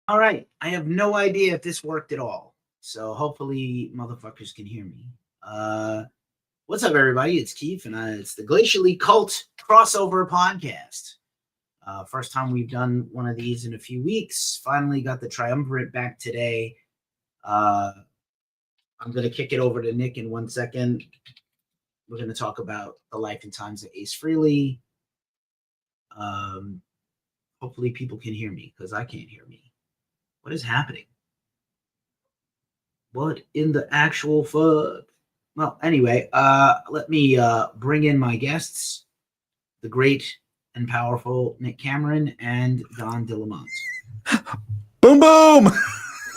All right. I have no idea if this worked at all. So hopefully motherfuckers can hear me. What's up, everybody? It's Keef, and it's the Glacially Cult crossover podcast. First time we've done one of these in a few weeks. Finally got the triumvirate back today. I'm going to kick it over to Nick in 1 second. We're going to talk about the life and times of Ace Frehley. Hopefully people can hear me because I can't hear me. What is happening? What in the actual fuck? Well, anyway, let me bring in my guests, the great and powerful Nick Cameron and Don DeLamont. Boom, boom!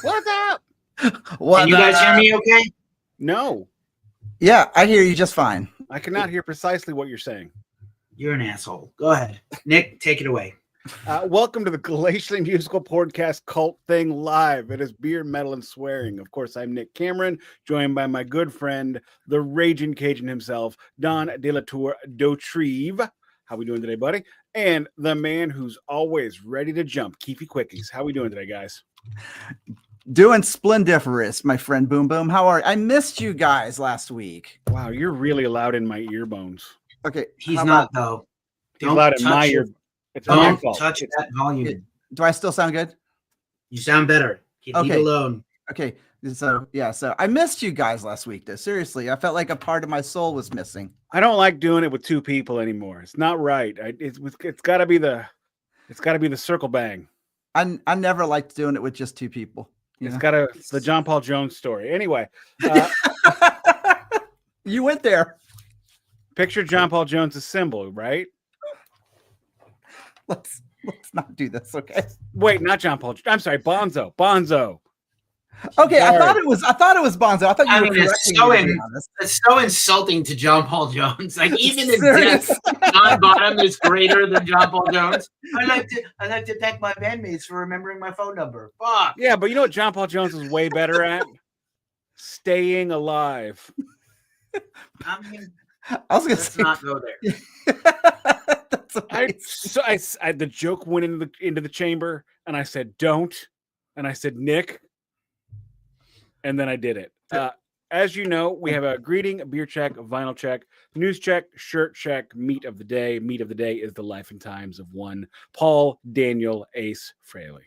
What's up? Can you guys hear me okay? No. Yeah, I hear you just fine. I cannot hear precisely what you're saying. You're an asshole. Go ahead. Nick, take it away. Welcome to the Glacially Musical Podcast Cult Thing Live. It is beer, metal, and swearing. Of course, I'm Nick Cameron, joined by my good friend, the Raging Cajun himself, Don De La Tour Dautrive. How we doing today, buddy? And the man who's always ready to jump, Keefy Quickies. How we doing today, guys? Doing splendiferous, my friend Boom Boom. How are you? I missed you guys last week. Wow, you're really loud in my ear bones. Okay. He's not, though. He's loud in my ear. It's don't touch that volume. Do I still sound good? You sound better. Leave it alone. Okay. So I missed you guys last week. Though seriously, I felt like a part of my soul was missing. I don't like doing it with two people anymore. It's not right. It's got to be the circle bang. I never liked doing it with just two people. It's the John Paul Jones story. Anyway, you went there. Picture John Paul Jones' symbol, right? Let's not do this, okay? Wait, not John Paul. I'm sorry, Bonzo. Okay, Sorry. I thought it was Bonzo. I thought you were correcting me, it's so insulting to John Paul Jones. Like even in death, John Bottom is greater than John Paul Jones. I like to thank my bandmates for remembering my phone number. Fuck. Yeah, but you know what John Paul Jones is way better at? Staying alive. I mean, I was gonna let's not go there. The joke went into the chamber, and I said, "Don't," and I said, "Nick," and then I did it. As you know, we have a greeting, a beer check, a vinyl check, news check, shirt check, meat of the day. Meat of the day is the life and times of one Paul Daniel Ace Frehley.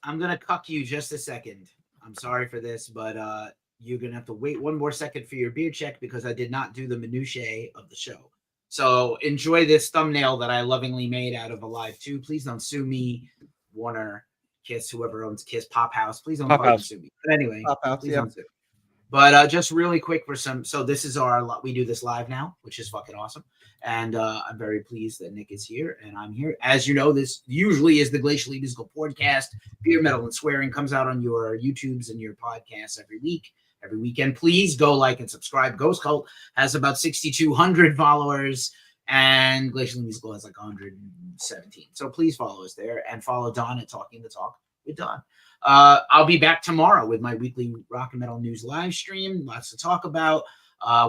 I'm gonna cuck you just a second. I'm sorry for this, but you're gonna have to wait one more second for your beer check because I did not do the minutiae of the show. So enjoy this thumbnail that I lovingly made out of a live 2. Please don't sue me, Warner, Kiss, whoever owns Kiss, Pop House. Please don't sue me. But anyway, please don't sue. But just really quick for some. So this is we do this live now, which is fucking awesome. And I'm very pleased that Nick is here and I'm here. As you know, this usually is the Glacially Musical Podcast. Beer, metal, and swearing comes out on your YouTubes and your podcasts every week. Every weekend, please go like and subscribe. Ghost Cult has about 6,200 followers, and Glacially Musical has like 117. So please follow us there and follow Don at Talking the Talk with Don. I'll be back tomorrow with my weekly rock and metal news live stream. Lots to talk about.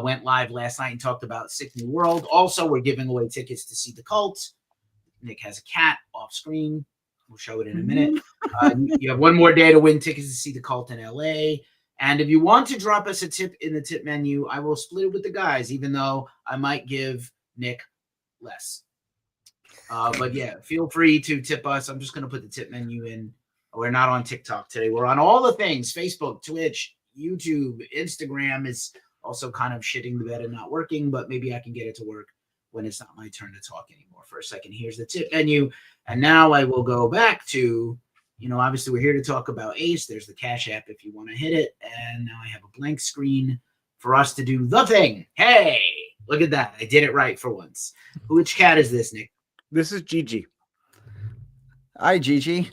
Went live last night and talked about Sick New World. Also, we're giving away tickets to see the Cult. Nick has a cat off screen. We'll show it in a minute. You have one more day to win tickets to see the Cult in LA. And if you want to drop us a tip in the tip menu, I will split it with the guys, even though I might give Nick less. But yeah, feel free to tip us. I'm just going to put the tip menu in. We're not on TikTok today. We're on all the things: Facebook, Twitch, YouTube, Instagram is also kind of shitting the bed and not working, but maybe I can get it to work when it's not my turn to talk anymore for a second. Here's the tip menu. And now I will go back to... obviously we're here to talk about Ace. There's the Cash App if you want to hit it. And now I have a blank screen for us to do the thing. Hey, look at that. I did it right for once. Which cat is this, Nick? This is Gigi. Hi, Gigi.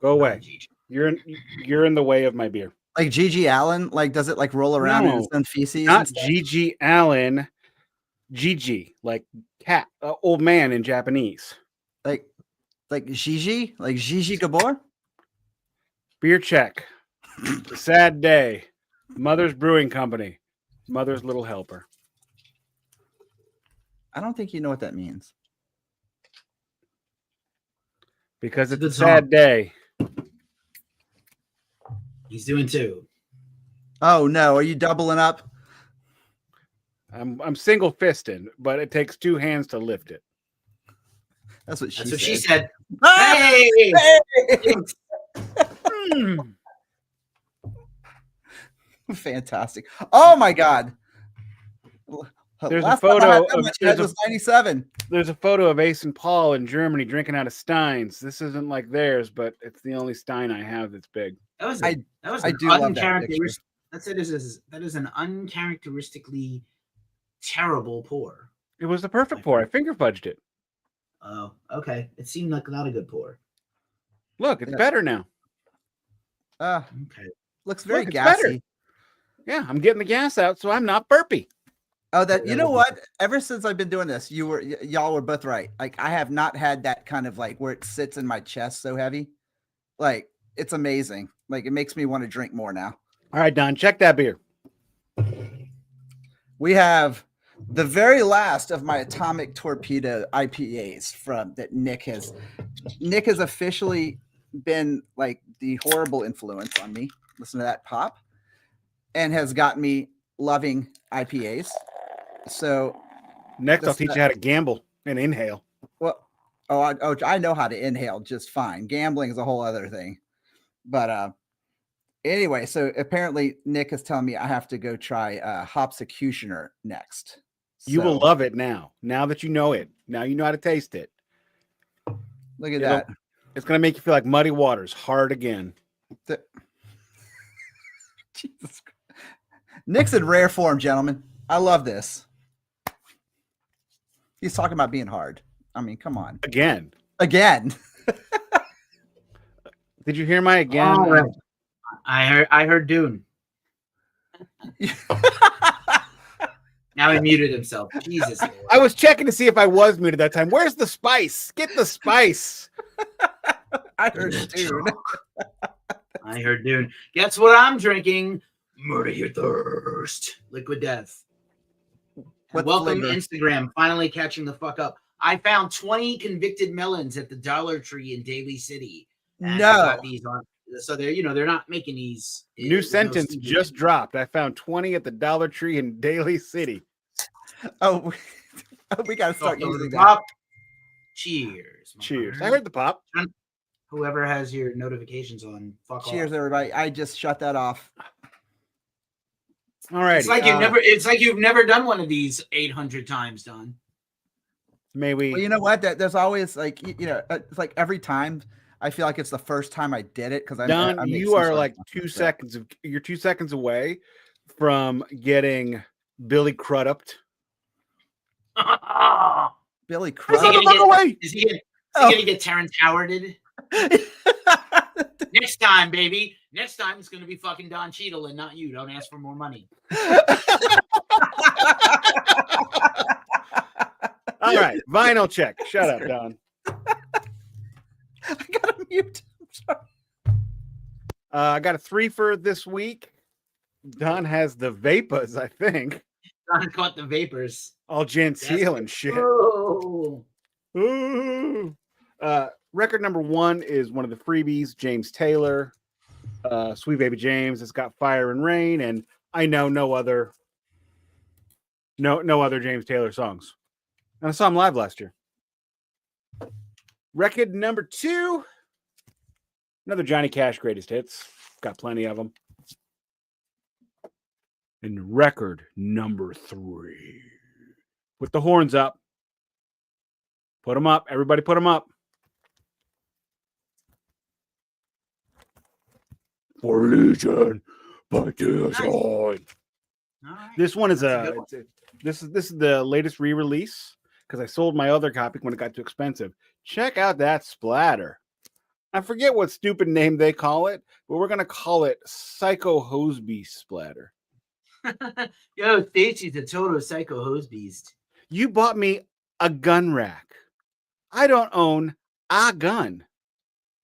Go away. Gigi. You're in the way of my beer. Like Gigi Allen? Like, does it like roll around in its own feces? Not Gigi Allen. Gigi, like cat, old man in Japanese. Like Gigi? Like Gigi Gabor? Beer check. A sad day. Mother's Brewing Company. Mother's little helper. I don't think you know what that means. Because it's a sad day. He's doing 2. Oh no, are you doubling up? I'm single fisted, but it takes 2 hands to lift it. That's what That's what she said. said. Ah! Hey! Hey! Mm. Fantastic. Oh my god. There's a Last time I photo had that of- much there's head a- was 97. There's a photo of Ace and Paul in Germany drinking out of steins. This isn't like theirs, but it's the only stein I have that's big. That was I an do love that picture. uncharacteristic. That is an uncharacteristically terrible pour. It was the perfect pour. I finger fudged it. Oh, okay. It seemed like not a good pour. Look, it's Yeah. better now. Okay. Looks very Look, it's better. gassy. Yeah, I'm getting the gas out, so I'm not burpy. Oh, that you know what? Ever since I've been doing this, y'all were both right. Like I have not had that kind of like where it sits in my chest so heavy. Like it's amazing. Like it makes me want to drink more now. All right, Don, check that beer. We have the very last of my Atomic Torpedo IPAs from that Nick has. Nick has officially been like the horrible influence on me. Listen to that pop, and has got me loving IPAs. So Next, I'll teach you how to gamble and inhale. well, I know how to inhale just fine. Gambling is a whole other thing. But anyway, so apparently Nick is telling me I have to go try Hopsecutioner next. You will So, love it now. Now that you know it. Now you know how to taste it. look at that. It's going to make you feel like muddy waters hard again. Jesus Christ. Nick's in rare form, gentlemen. I love this. He's talking about being hard. I mean, come on. Again. Again. Did you hear my again? Oh, right. I heard Dune. Now he muted himself. Jesus. Lord. I was checking to see if I was muted that time. Where's the spice? Get the spice. I heard it, dude. I heard Dune. Guess what I'm drinking? Murder Your Thirst. Liquid Death. And What welcome flavor? Instagram. Finally catching the fuck up. I found 20 convicted melons at the Dollar Tree in Daly City. And I No. got these on. So they're not making these. New there's no sentence seasoning. just dropped. I found 20 at the Dollar Tree in Daly City. Oh, we got to start Over using the that. top. Cheers. Cheers. I motherfucker. heard the pop. Whoever has your notifications on, fuck Cheers, off. everybody. I just shut that off. All right. It's like you've never done one of these 800 times, Don. May we? Well, you know what? There's always like, it's like every time I feel like it's the first time I did it because Don, I make you some are sort of like fucking 2 crap. seconds. You're 2 seconds away from getting Billy Crudup. Billy Is he Crudup. gonna get Terrence Howarded? Next time, baby. Next time it's gonna be fucking Don Cheadle and not you. Don't ask for more money. All right, vinyl check. Shut up, Don. I gotta mute. I'm sorry. I got a 3 for this week. Don has the Vapas, I think. Don caught the vapors. All genteel and shit. Oh. Ooh. Record number 1 is one of the freebies, James Taylor, Sweet Baby James. It's got Fire and Rain, and I know no other James Taylor songs. And I saw him live last year. Record number 2, another Johnny Cash greatest hits. Got plenty of them. And record number 3. Put the horns up. Put them up. Everybody put them up. For Legion by Deicide. All right. This one is That's a good one. this is the latest re-release because I sold my other copy when it got too expensive. Check out that splatter. I forget what stupid name they call it, but we're gonna call it Psycho Hoseby Splatter. Yo, Stacy's a total psycho hose beast. You bought me a gun rack. I don't own a gun,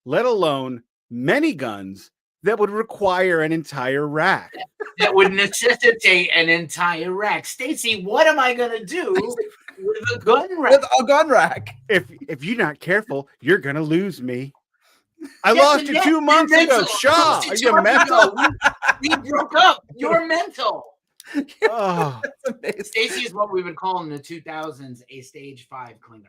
let alone many guns that would require an entire rack. That would necessitate an entire rack. Stacy, what am I gonna do with a gun rack? With a gun rack. If you're not careful, you're gonna lose me. I Get lost the you net. 2 months You're ago. mental. Shaw, Lost are you you 2 months mental? ago. We broke up. You're mental. Oh, That's amazing. Stacy is what we would call in the 2000s a stage 5 clinger.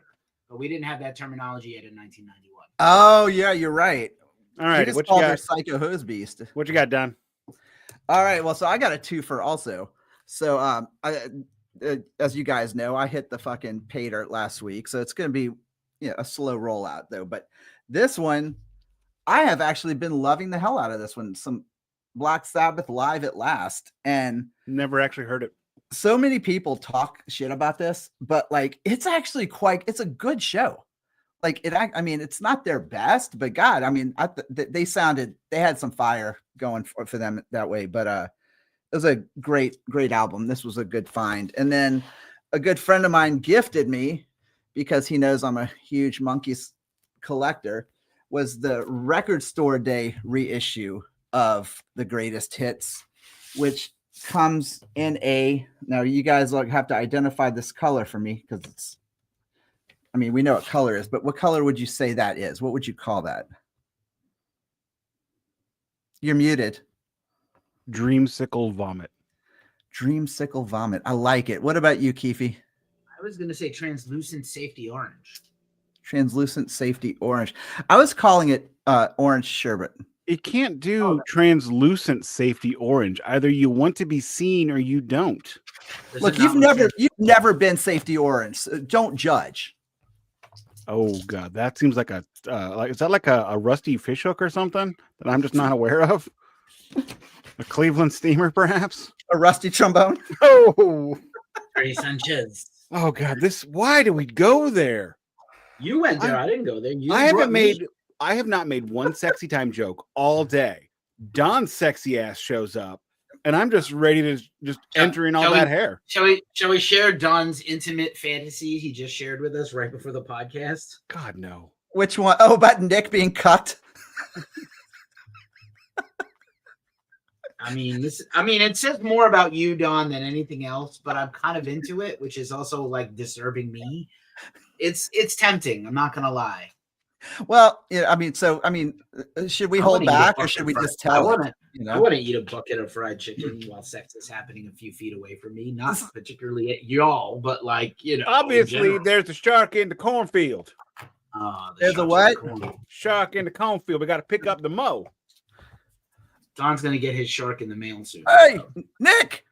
But we didn't have that terminology yet in 1991. Oh yeah, you're right. all You right. just What you called her got? Psycho Hose Beast. What you got done? All right, well, so I got a 2 for also. So as you guys know, I hit the fucking pay dirt last week, so it's going to be a slow rollout though. But this one, I have actually been loving the hell out of this one. Some Black Sabbath Live at Last, and Never actually heard it. so many people talk shit about this, but like it's actually it's a good show. Like I mean, it's not their best, but God, I mean, they had some fire going for them that way. But it was a great album. This was a good find. And then a good friend of mine gifted me, because he knows I'm a huge Monkees collector, was the Record Store Day reissue of the Greatest Hits, which comes in now you guys have to identify this color for me, because it's, I mean, we know what color is, but what color would you say that is? What would you call that? You're muted. Dreamsicle Vomit. Dreamsicle Vomit. I like it. What about you, Keefy? I was going to say translucent safety orange. Translucent Safety Orange. I was calling it Orange Sherbet. It can't do translucent safety orange. Either you want to be seen or you don't. Does Look, it not you've never been Safety Orange. So don't judge. Oh God, that seems like a is that like a rusty fishhook or something that I'm just not aware of? A Cleveland steamer, perhaps? A rusty trombone. Oh, Trey Sanchez. oh God, why do we go there? You went there. I didn't go there. You I brought me. have not made one sexy time joke all day. Don's sexy ass shows up, and I'm just ready to just enter in all that hair. Shall we share Don's intimate fantasy he just shared with us right before the podcast? God, no. Which one? Oh, about Nick being cut. I mean, it says more about you, Don, than anything else, but I'm kind of into it, which is also like disturbing me. It's tempting. I'm not gonna lie. Well, yeah, I mean, should we hold back, or should we just tell it? I want to eat a bucket of fried chicken while sex is happening a few feet away from me. Not particularly at y'all, but like, Obviously, there's a shark in the cornfield. There's a what? Shark in the cornfield. We got to pick up the mow. Don's gonna get his shark in the mail soon. Hey, Nick!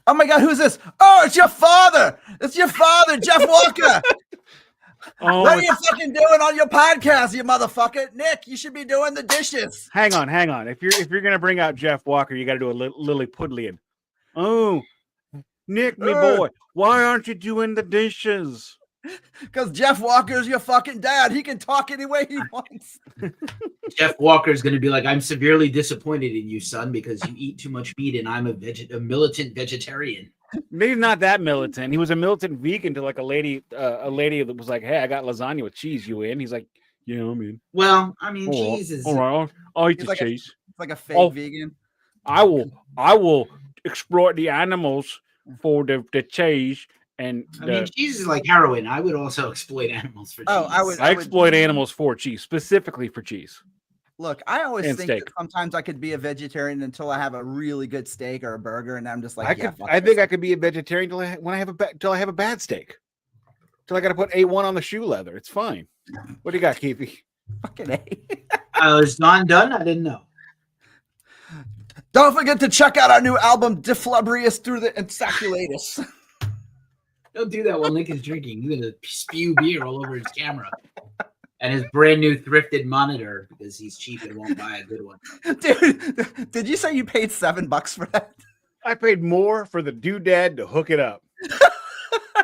Oh my God, who's this? Oh, it's your father! It's your father, Jeff Walker! Oh, what are you fucking doing on your podcast, you motherfucker? Nick, you should be doing the dishes. Hang on. If you're gonna bring out Jeff Walker, you got to do a Lily Pudlian. Oh, Nick, me boy, why aren't you doing the dishes? Because Jeff Walker's your fucking dad. He can talk any way he wants. Jeff Walker's going to be like, I'm severely disappointed in you, son, because you eat too much meat and I'm a militant vegetarian. Maybe not that militant. He was a militant vegan to like a lady that was like, hey, I got lasagna with cheese. You in? He's like, yeah, I'm in. Well, I mean, cheese is... All right, I'll eat the like cheese. It's like a fake vegan. I will exploit the animals for the cheese. And I mean, cheese is like heroin. I would also exploit animals for cheese. Oh, I exploit animals for cheese, specifically for cheese. Look, I always And think steak. that sometimes I could be a vegetarian until I have a really good steak or a burger, and I'm just like, I think I could be a vegetarian till I have a bad steak. Till I got to put A1 on the shoe leather. It's fine. What do you got, Keefy? Fucking A. Is Don done? I didn't know. Don't forget to check out our new album, Deflubrious Through the Insaculatus. Don't do that while Nick is drinking. He's going to spew beer all over his camera. And his brand new thrifted monitor because he's cheap and won't buy a good one. Dude, did you say you paid $7 for that? I paid more for the doodad to hook it up.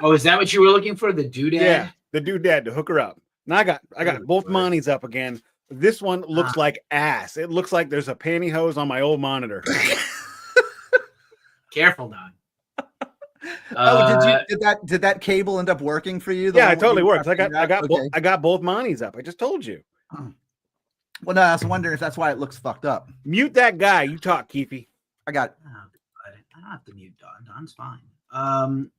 Oh, is that what you were looking for? The doodad? Yeah, the doodad to hook her up. Now I got both monies up again. This one looks like ass. It looks like there's a pantyhose on my old monitor. Careful, Don. Did that cable end up working for you? Yeah, it totally works. I got both monies up. I just told you. Well, no, I was wondering if that's why it looks fucked up. Mute that guy. You talk, Keefy. I don't have to mute Don. Don's fine.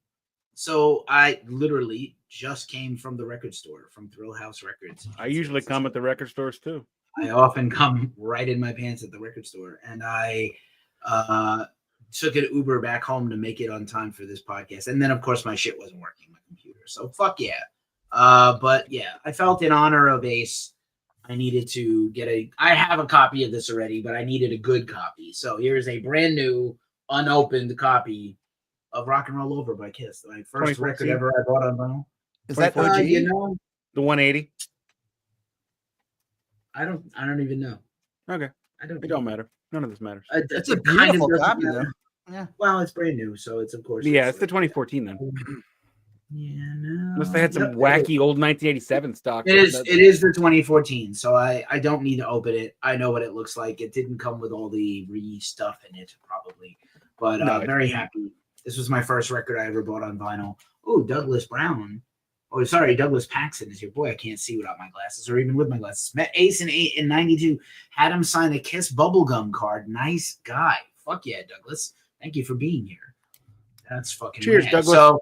So I literally just came from the record store, from Thrill House Records. I usually come at the record stores too. I often come right in my pants at the record store, and I took an Uber back home to make it on time for this podcast. And then, of course, my shit wasn't working, my computer. So fuck yeah. But yeah, I felt in honor of Ace, I needed to get I have a copy of this already, but I needed a good copy. So here's a brand new, unopened copy of Rock and Roll Over by Kiss. My first record ever I bought on vinyl. Is that OG? You know, The 180. I don't even know. Okay. It don't matter. None of this matters. It's a beautiful copy, though. Yeah. Well, it's brand new, so it's of course. Yeah, it's the 2014 then. Yeah, no. Unless they had some wacky old 1987 stock. It is the 2014, so I don't need to open it. I know what it looks like. It didn't come with all the stuff in it, probably. But I'm very happy. This was my first record I ever bought on vinyl. Oh, Douglas Brown. Oh, sorry, Douglas Paxson is your boy. I can't see without my glasses, or even with my glasses. Met Ace in 92. Had him sign a Kiss bubblegum card. Nice guy. Fuck yeah, Douglas. Thank you for being here. That's fucking cheers, rad. Douglas. So,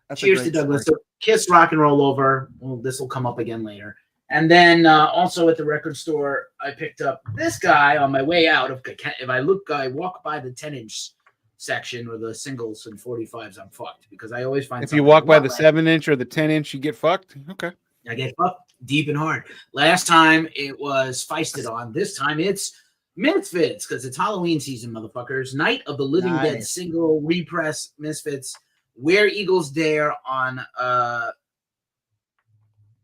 That's cheers to Douglas. So Kiss Rock and Roll Over. Well, this will come up again later. And then also at the record store, I picked up this guy on my way out. If I walk by the 10-inch section or the singles and 45s, I'm fucked because I always find. If you walk by the 7-inch or the 10-inch, you get fucked. Okay. I get fucked deep and hard. Last time it was Feisted on. This time it's Misfits because it's Halloween season, motherfuckers. Night of the Living Dead single repress Misfits. Where Eagles Dare on Night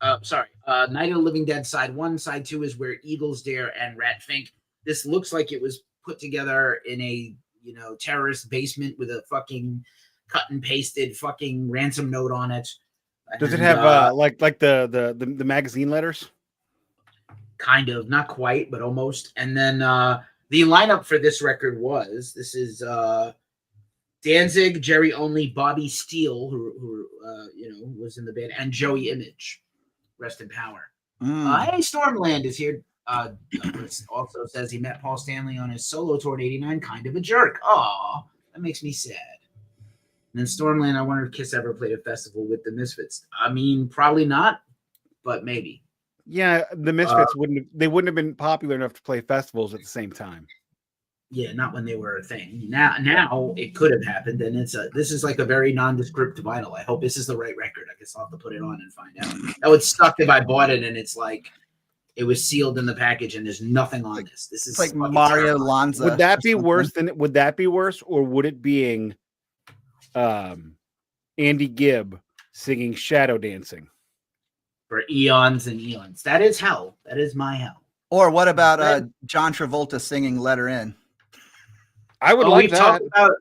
of the Living Dead side 1, side 2 is Where Eagles Dare and Rat Fink. This looks like it was put together in a terrorist basement with a fucking cut and pasted fucking ransom note on it. Does it have like the magazine letters? Kind of, not quite, but almost. And then the lineup for this record is Danzig, Jerry Only, Bobby Steele, who was in the band, and Joey Image. Rest in power. Hey, Stormland is here. Also says he met Paul Stanley on his solo tour in '89. Kind of a jerk. Aw, that makes me sad. And then Stormland, I wonder if Kiss ever played a festival with the Misfits. I mean, probably not, but maybe. Yeah, the Misfits wouldn't have been popular enough to play festivals at the same time. Yeah, not when they were a thing. Now it could have happened, and this is like a very nondescript vinyl. I hope this is the right record. I guess I'll have to put it on and find out. That would suck if I bought it and it's like it was sealed in the package and there's nothing on this. This is like Mario Lanza. Would that be worse or would it being Andy Gibb singing Shadow Dancing? For eons and eons. That is hell. That is my hell. Or what about John Travolta singing Let Her In? I would like we've that. talked about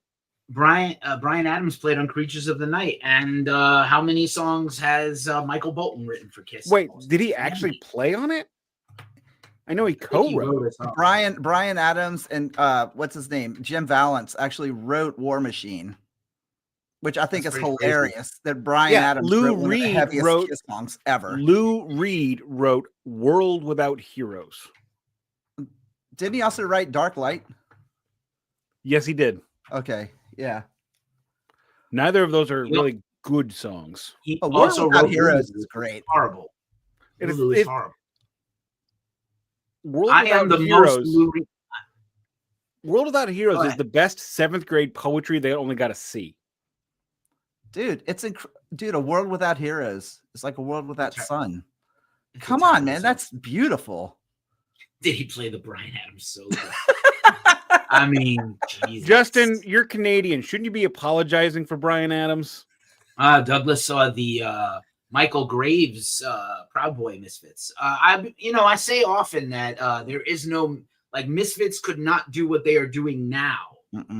Brian Adams played on Creatures of the Night, and how many songs has Michael Bolton written for Kiss? Wait, did he actually play on it? I know he co-wrote it. Brian Adams and what's his name? Jim Valance actually wrote War Machine, which I think is hilarious. Crazy. That Brian Adams Lou wrote Reed one of the heaviest wrote Kiss songs ever. Lou Reed wrote World Without Heroes. Didn't he also write Dark Light? Yes, he did. Okay, yeah. Neither of those are really good songs. He also wrote Heroes is great. Horrible. It is horrible. World Without Heroes is the best 7th grade poetry. They only got a C. Dude, a world without heroes. It's like a world without sun. Come on, man. That's beautiful. Did he play the Brian Adams solo? I mean, Jesus. Justin, you're Canadian. Shouldn't you be apologizing for Brian Adams? Douglas saw the Michael Graves Proud Boy Misfits. I say often that there is no, like, Misfits could not do what they are doing now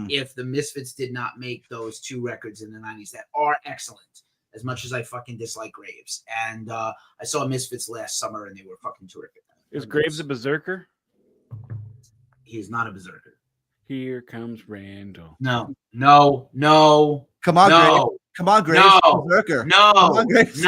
if the Misfits did not make those 2 records in the 90s that are excellent, as much as I fucking dislike Graves. And I saw Misfits last summer and they were fucking terrific. Is Graves a berserker? He's not a berserker. Here comes Randall. No. Come on, no. Graves. Come on, Graves. No. Berserker. No. Come on, Graves.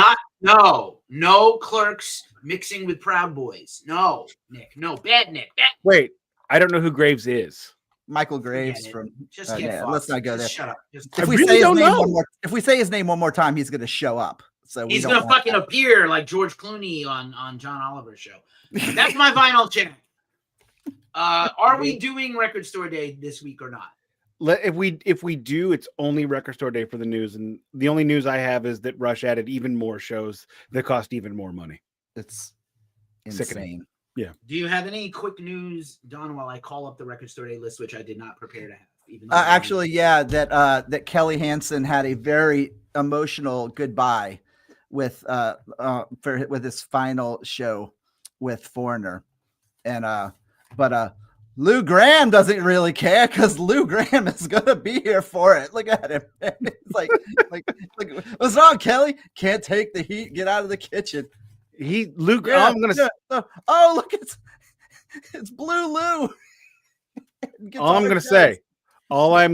No Clerks mixing with Proud Boys. No, Nick. No, bad Nick. Wait, I don't know who Graves is. Michael Graves from. Just get fucked. Let's not go there. Shut up. If we say his name one more time, he's going to show up. So he's gonna fucking appear like George Clooney on John Oliver's show. That's my vinyl check. Are we doing Record Store Day this week or not? If we do, it's only Record Store Day for the news, and the only news I have is that Rush added even more shows that cost even more money. It's insane. Sickening. Yeah. Do you have any quick news, Don, while I call up the Record Store Day list, which I did not prepare to have? Even Actually, yeah, that Kelly Hanson had a very emotional goodbye with his final show with Foreigner, and but Lou Gramm doesn't really care because Lou Gramm is gonna be here for it. Look at him. It's like what's wrong, Kelly? Can't take the heat. Get out of the kitchen. Lou Gramm. I'm gonna. Oh, look, it's Blue Lou. All I'm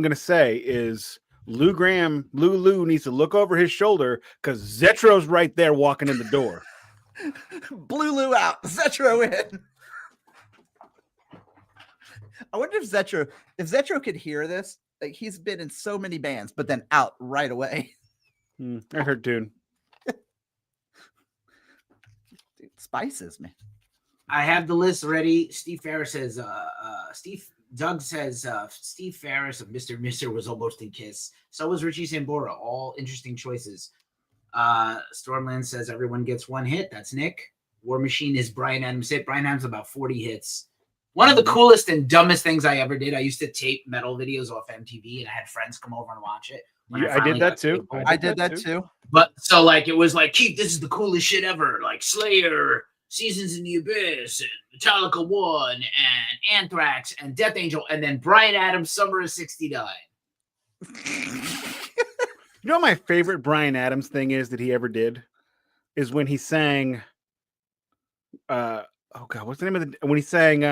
gonna say is Lou needs to look over his shoulder because Zetro's right there walking in the door. Blue Lou out, Zetro in. I wonder if Zetro could hear this. Like, he's been in so many bands, but then out right away. I heard tune. Spices, man. I have the list ready. Steve Ferris says, Doug says, Steve Ferris of Mr. Mister was almost in Kiss. So was Richie Sambora. All interesting choices. Stormland says everyone gets one hit. That's Nick. War Machine is Bryan Adams' hit. Bryan Adams about 40 hits. One of the coolest and dumbest things I ever did. I used to tape metal videos off MTV, and I had friends come over and watch it. Yeah, I did that too. I did that too. But so like it was like, Keith, this is the coolest shit ever. Like Slayer, Seasons in the Abyss, and Metallica 1, and Anthrax, and Death Angel, and then Bryan Adams, Summer of '69. You know what my favorite Bryan Adams thing is that he ever did? Is when he sang oh god, what's the name of the when he sang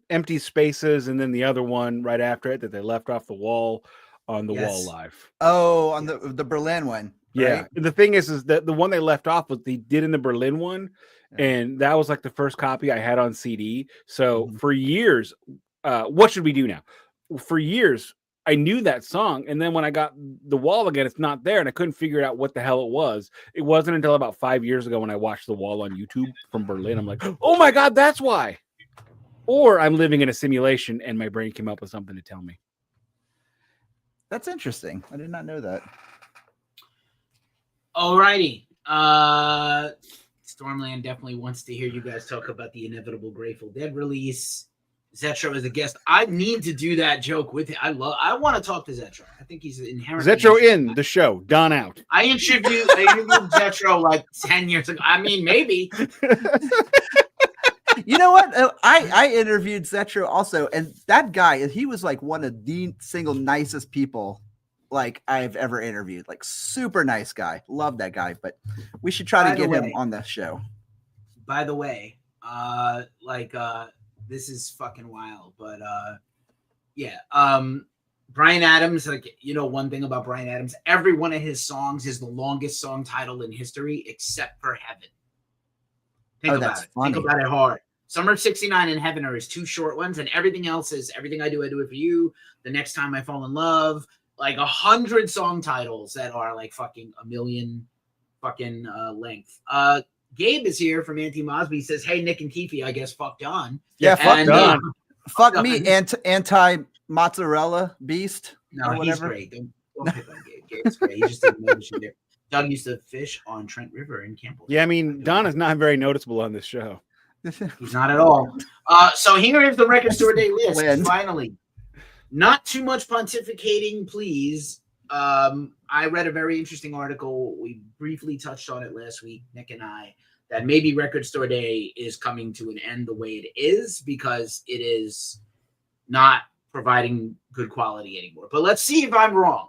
Empty Spaces, and then the other one right after it that they left off the wall on the wall live. Oh, on the Berlin one. Yeah. Right? The thing is that the one they left off was they did in the Berlin one, and that was like the first copy I had on CD. So for years, what should we do now? For years, I knew that song, and then when I got the wall again, it's not there, and I couldn't figure out what the hell it was. It wasn't until about 5 years ago when I watched the wall on YouTube from Berlin. I'm like, oh my god, that's why. Or I'm living in a simulation, and my brain came up with something to tell me. That's interesting. I did not know that. Alrighty. Stormland definitely wants to hear you guys talk about the inevitable Grateful Dead release. Zetro is a guest. I need to do that joke with him. I want to talk to Zetro. I think he's inherently Zetro in the show, Don out. I interviewed Zetro like 10 years ago. I mean, maybe. You know what? I interviewed Zetro also, and that guy, he was like one of the single nicest people like I've ever interviewed. Like, super nice guy. Love that guy. But we should try to get him on the show. By the way, this is fucking wild, but Bryan Adams, like, you know, one thing about Bryan Adams, every one of his songs is the longest song title in history except for Heaven. Think about it. Funny. Think about it hard. Summer of '69 and Heaven are his two short ones, and everything else is Everything I Do It For You, The Next Time I Fall in Love, like 100 song titles that are like fucking a million fucking length. Gabe is here from Auntie Mosby. He says, hey, Nick and Keefy, I guess fuck Don. Yeah, fuck Don. Fuck me, anti-mozzarella beast. No, he's great. Don't pick on Gabe. Gabe's great. He just didn't notice you there. Doug used to fish on Trent River in Campbell. Yeah, I mean, Don is not very noticeable on this show. He's not at all. So here is the Record Store Day list. Finally. Not too much pontificating, please. I read a very interesting article. We briefly touched on it last week, Nick and I, that maybe Record Store Day is coming to an end the way it is because it is not providing good quality anymore. But let's see if I'm wrong.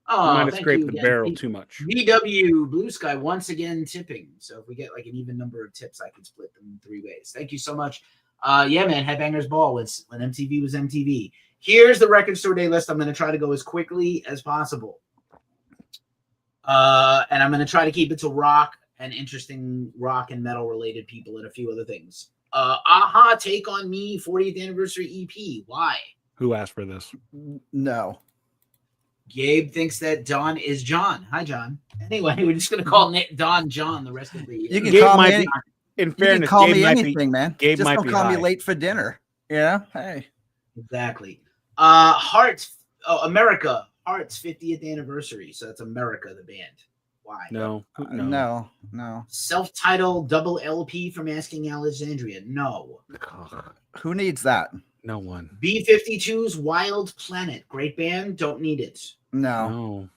Oh, might have scraped the barrel too much. VW Blue Sky once again tipping. So if we get like an even number of tips, I can split them 3 ways. Thank you so much. Yeah, man, Headbangers Ball when MTV was MTV. Here's the Record Store Day list. I'm going to try to go as quickly as possible. And I'm going to try to keep it to rock and interesting rock and metal related people and a few other things. Aha, Take On Me 40th Anniversary EP. Why? Who asked for this? No. Gabe thinks that Don is John. Hi, John. Anyway, we're just gonna call Nick Don John the rest of the year. You can Gabe call might me. be- In You can fairness, call Gabe me might be- anything, man. Gabe Just might don't be call me high. late for dinner. Yeah. Hey. Exactly. Hearts. Oh, America. Hearts 50th anniversary. So that's America, the band. Why? No. No. Self-titled double LP from Asking Alexandria. No. Who needs that? No one. B-52's Wild Planet. Great band. Don't need it. No. No.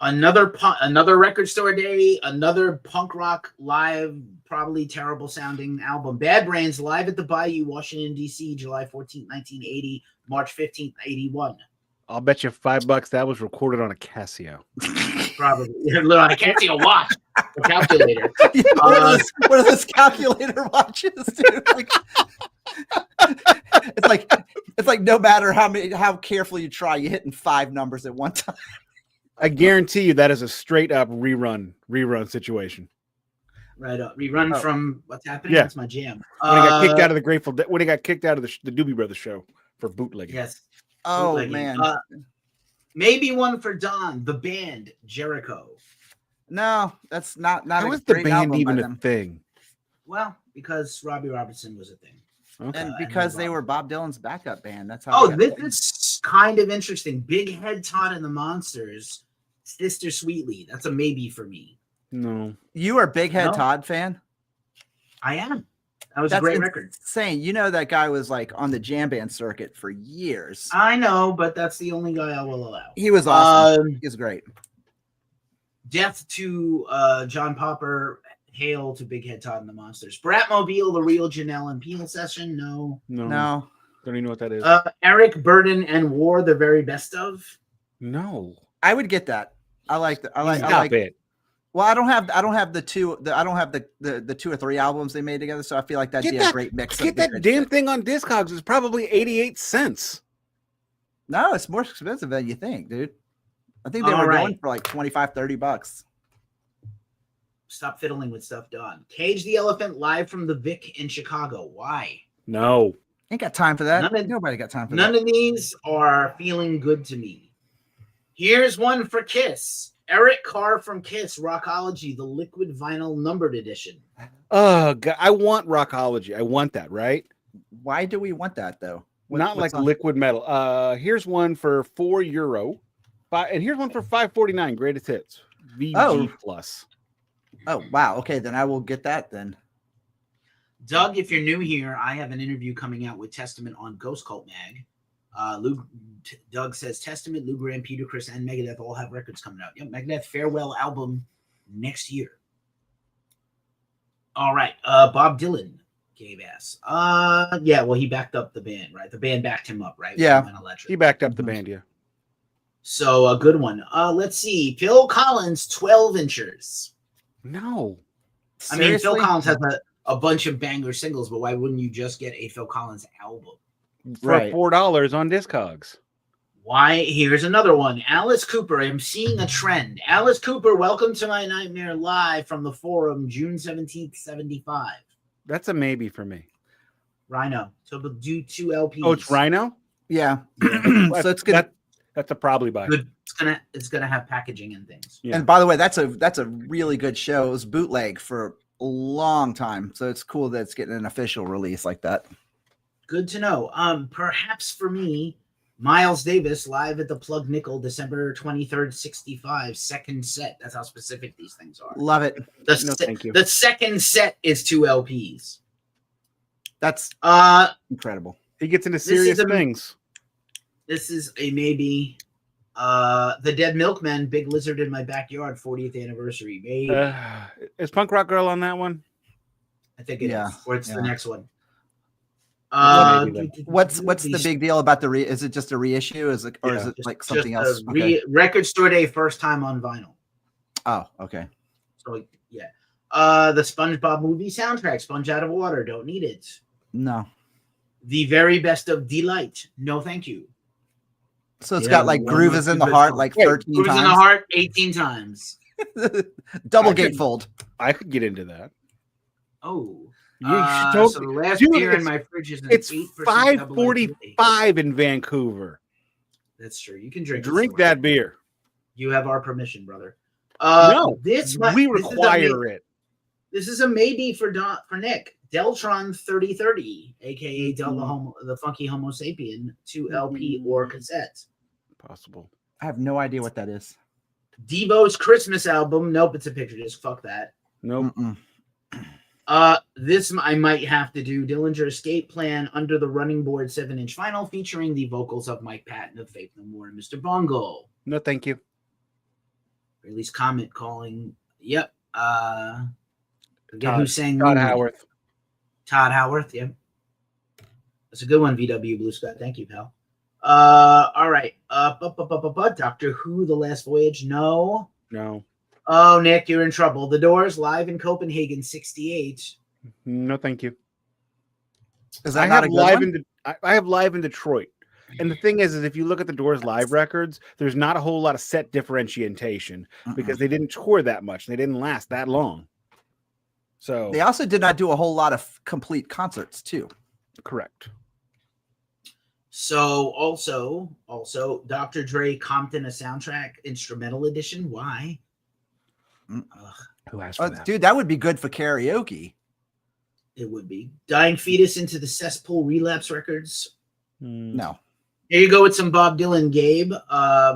Another record store day. Another punk rock live, probably terrible sounding album. Bad Brains live at the Bayou, Washington, D.C., July 14th, 1980, March 15th, 81. I'll bet you $5 that was recorded on a Casio. Probably. On a Casio watch. A calculator. What are those calculator watches, dude? It's like no matter how careful you try, you're hitting 5 numbers at one time. I guarantee you that is a straight up rerun situation. Right up. Rerun from What's Happening? Yeah. That's my jam. When he got kicked out of the Grateful Dead, when he got kicked out of the Doobie Brothers show for bootlegging. Yes. Oh Bootlegging. man. Maybe one for Don. The band Jericho. No, that's not How a is the great band album even by a them. thing? Well, because Robbie Robertson was a thing. Okay. And and because then they Bob. were Bob Dylan's backup band. That's how. Oh, they got this is kind of interesting. Big Head Todd and the Monsters. Sister Sweetly. That's a maybe for me. No. You are a Big Head No. Todd fan? I am. That was a great record. Insane. You know that guy was like on the jam band circuit for years. I know, but that's the only guy I will allow. He was awesome. He was great. Death to John Popper. Hail to Big Head Todd and the Monsters. Bratmobile, the real Janelle and Peel session. No. No. Don't even know what that is. Eric Burden and War, the very best of. No. I would get that. I like that. I like it. Well, I don't have the 2 or 3 albums they made together, so I feel like that'd be a great mix. Get that damn thing on Discogs. It's probably 88 cents. No, it's more expensive than you think, dude. I think they All were right. going for like $25-$30. Stop fiddling with stuff, Don. Cage the Elephant live from the Vic in Chicago. Why? No. Ain't got time for that. None of- Nobody got time for None that. of these are feeling good to me. Here's one for Kiss. Eric Carr from Kiss, Rockology, the liquid vinyl numbered edition. Oh, God. I want Rockology. I want that, right? Why do we want that though? Not what's like on- liquid metal. Here's one for €4. And here's one for $5.49. Greatest hits. VG plus. Oh wow. Okay, then I will get that then. Doug, if you're new here, I have an interview coming out with Testament on Ghost Cult Mag. Doug says Testament, Lou Gramm, Peter Criss, and Megadeth all have records coming out. Yep, Megadeth farewell album next year. All right, Bob Dylan, Gabe asks. Yeah, well, he backed up the band, right? The band backed him up, right? Yeah. He backed up the band, yeah. So a good one. Let's see. Phil Collins, 12 inchers. No. I mean, Phil Seriously? Collins has a bunch of banger singles, but why wouldn't you just get a Phil Collins album? For Right. $4 on Discogs. Why? Here's another one. Alice Cooper. I'm seeing a trend. Alice Cooper, welcome to my nightmare live from the forum, June 17th, 75. That's a maybe for me. Rhino. So we'll do 2 LPs. Oh, it's Rhino? Yeah. So it's good. That's a probably buy. Good. It's gonna have packaging and things. Yeah. And by the way, that's a really good show. It was bootleg for a long time, so it's cool that it's getting an official release like that. Good to know. Perhaps for me, Miles Davis live at the Plug Nickel, December 23rd, 65, second set. That's how specific these things are. Love it. Thank you. The second set is 2 LPs. That's Uh, incredible. He gets into This serious is a- things. This is a maybe. The Dead Milkmen, Big Lizard in My Backyard, 40th anniversary. Maybe. Is Punk Rock Girl on that one? I think it is. yeah, Or it's yeah. the next one. Maybe then. What's the big deal about the is it just a reissue? Is it or is Yeah. it like something just else? a Okay. Record Store Day, first time on vinyl. Oh, okay. So yeah. The SpongeBob movie soundtrack, Sponge Out of Water, don't need it. No. The Very Best of Delight, no thank you. So it's Yeah, got like one Groove of is the in the best Heart songs. like Yeah, 13 Grooves in the times. Heart 18 times. Double I could- gatefold. I could get into that. Oh. You told So me- the last Dude, beer in it's- my fridge is an It's 8% double IPA. $5.45 in Vancouver. That's true. You can drink. Drink that beer. You have our permission, brother. No, this we require it. This is a maybe for Nick. Deltron 3030, aka the Funky Homo Sapien, 2 LP or cassette. Possible. I have no idea what that is. Devo's Christmas album. Nope, it's a picture disc. Fuck that. Nope. This I might have to do. Dillinger Escape Plan Under the Running Board 7-inch vinyl featuring the vocals of Mike Patton of Faith No More and Mr. Bongo. No, thank you. Release comment calling. Yep. Forget who sang Todd Moonlight. Howarth. Todd Howarth. Yep. That's a good one. VW Blue Scott. Thank you, pal. All right. Doctor Who: The Last Voyage. No. Oh, Nick, you're in trouble. The Doors live in Copenhagen, 68. No, thank you. Is that not a good one? I have live in Detroit. And the thing is if you look at the Doors live records, there's not a whole lot of set differentiation because they didn't tour that much. They didn't last that long. So they also did not do a whole lot of complete concerts too. Correct. So also Dr. Dre Compton, a soundtrack instrumental edition. Why? Who asked for that? Dude, that would be good for karaoke. It would be. Dying Fetus Into the Cesspool Relapse Records. No. Here you go with some Bob Dylan, Gabe.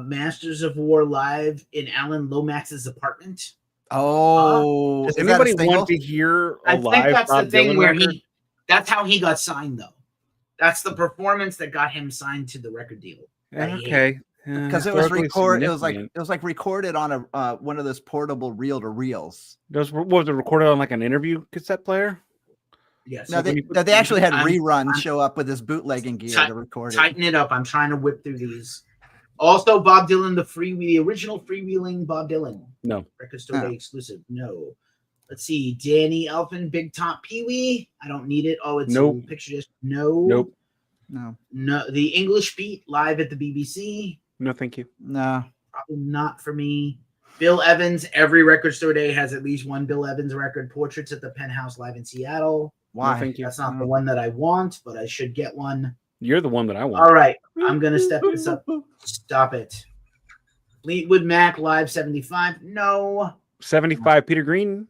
Masters of War live in Alan Lomax's apartment. Oh, does anybody want to hear a live? I think that's Bob the thing Dylan where record? That's how he got signed, though. That's the performance that got him signed to the record deal. Okay. Because it was recorded. It was like recorded on a one of those portable reel-to-reels. Was it recorded on like an interview cassette player? Yes. No, they actually had reruns show up with this bootlegging gear to record it. Tighten it up. I'm trying to whip through these. Also, Bob Dylan, the original freewheeling Bob Dylan. No. Record Store Day exclusive. No. Let's see. Danny Elfman, Big Top Pee Wee. I don't need it. Oh, it's a picture disc. No. Nope. No. The English Beat live at the BBC. No, thank you. No. Probably not for me. Bill Evans. Every Record Store Day has at least one Bill Evans record. Portraits at the Penthouse live in Seattle. Why? No, thank you. That's not the one that I want, but I should get one. You're the one that I want. All right. I'm going to step this up. Stop it. Fleetwood Mac live 75. No. 75 Peter Green.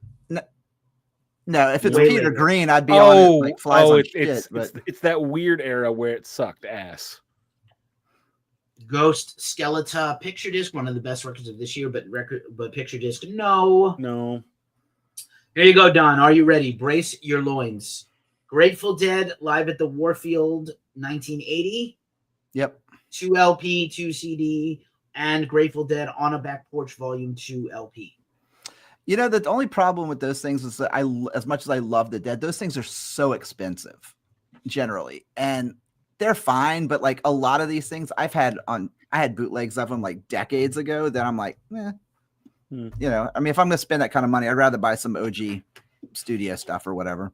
No, if it's Peter Green, I'd be on it like flies on shit. It's that weird era where it sucked ass. Ghost Skeleton picture disc, one of the best records of this year, but picture disc, no. Here you go, Don. Are you ready? Brace your loins. Grateful Dead live at the Warfield 1980. Yep. 2 LP, 2 CD, and Grateful Dead on a Back Porch Volume 2 LP. You know, the only problem with those things is that as much as I love the Dead, those things are so expensive generally. And they're fine, but like a lot of these things I had bootlegs of them like decades ago that I'm like, you know, I mean, if I'm going to spend that kind of money, I'd rather buy some OG studio stuff or whatever.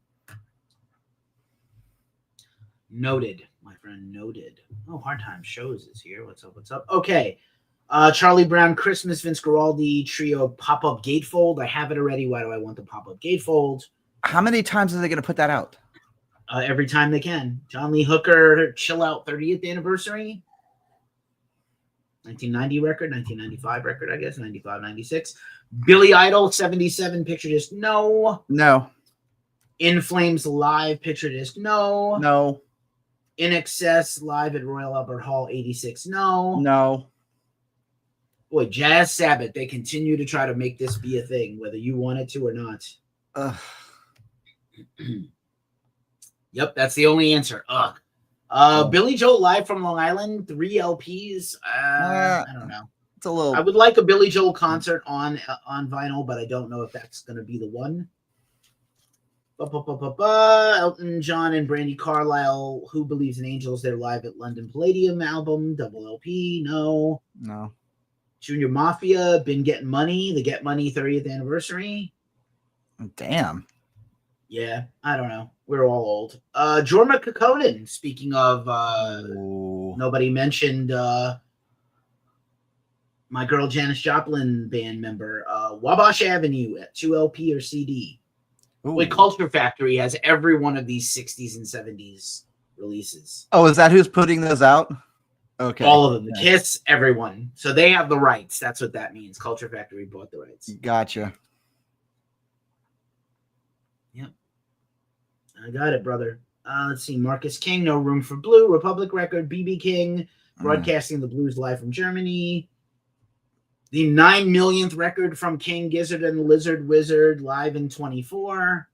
Noted, my friend, noted. Oh, Hard Time Shows is here. What's up? Okay. Charlie Brown, Christmas, Vince Guaraldi, trio, pop-up gatefold. I have it already. Why do I want the pop-up gatefold? How many times are they going to put that out? Every time they can. John Lee Hooker, Chill Out 30th anniversary. 1990 record, 1995 record, I guess, 95, 96. Billy Idol, 77 picture disc, no. In Flames live picture disc, no. In Excess live at Royal Albert Hall, 86, no. Boy, Jazz Sabbath, they continue to try to make this be a thing, whether you want it to or not. Yep, that's the only answer. Billy Joel live from Long Island, 3 LPs. I don't know. It's a little. I would like a Billy Joel concert on vinyl, but I don't know if that's going to be the one. Elton John and Brandy Carlisle, Who Believes in Angels? They're live at London Palladium album, double LP. No. Junior Mafia, Been Getting Money, the Get Money 30th anniversary. Damn. Yeah, I don't know. We're all old. Jorma Kaukonen, speaking of nobody mentioned my girl Janis Joplin band member, Wabash Avenue at 2 LP or CD. Wait, Culture Factory has every one of these 60s and 70s releases. Oh, is that who's putting those out? Okay. All of them. The Yeah. Kiss, everyone. So they have the rights. That's what that means. Culture Factory bought the rights. Gotcha. I got it, brother. Let's see. Marcus King, No Room for Blue. Republic record. BB King, broadcasting the blues live from Germany. The 9 millionth record from King Gizzard and the Lizard Wizard, live in 24.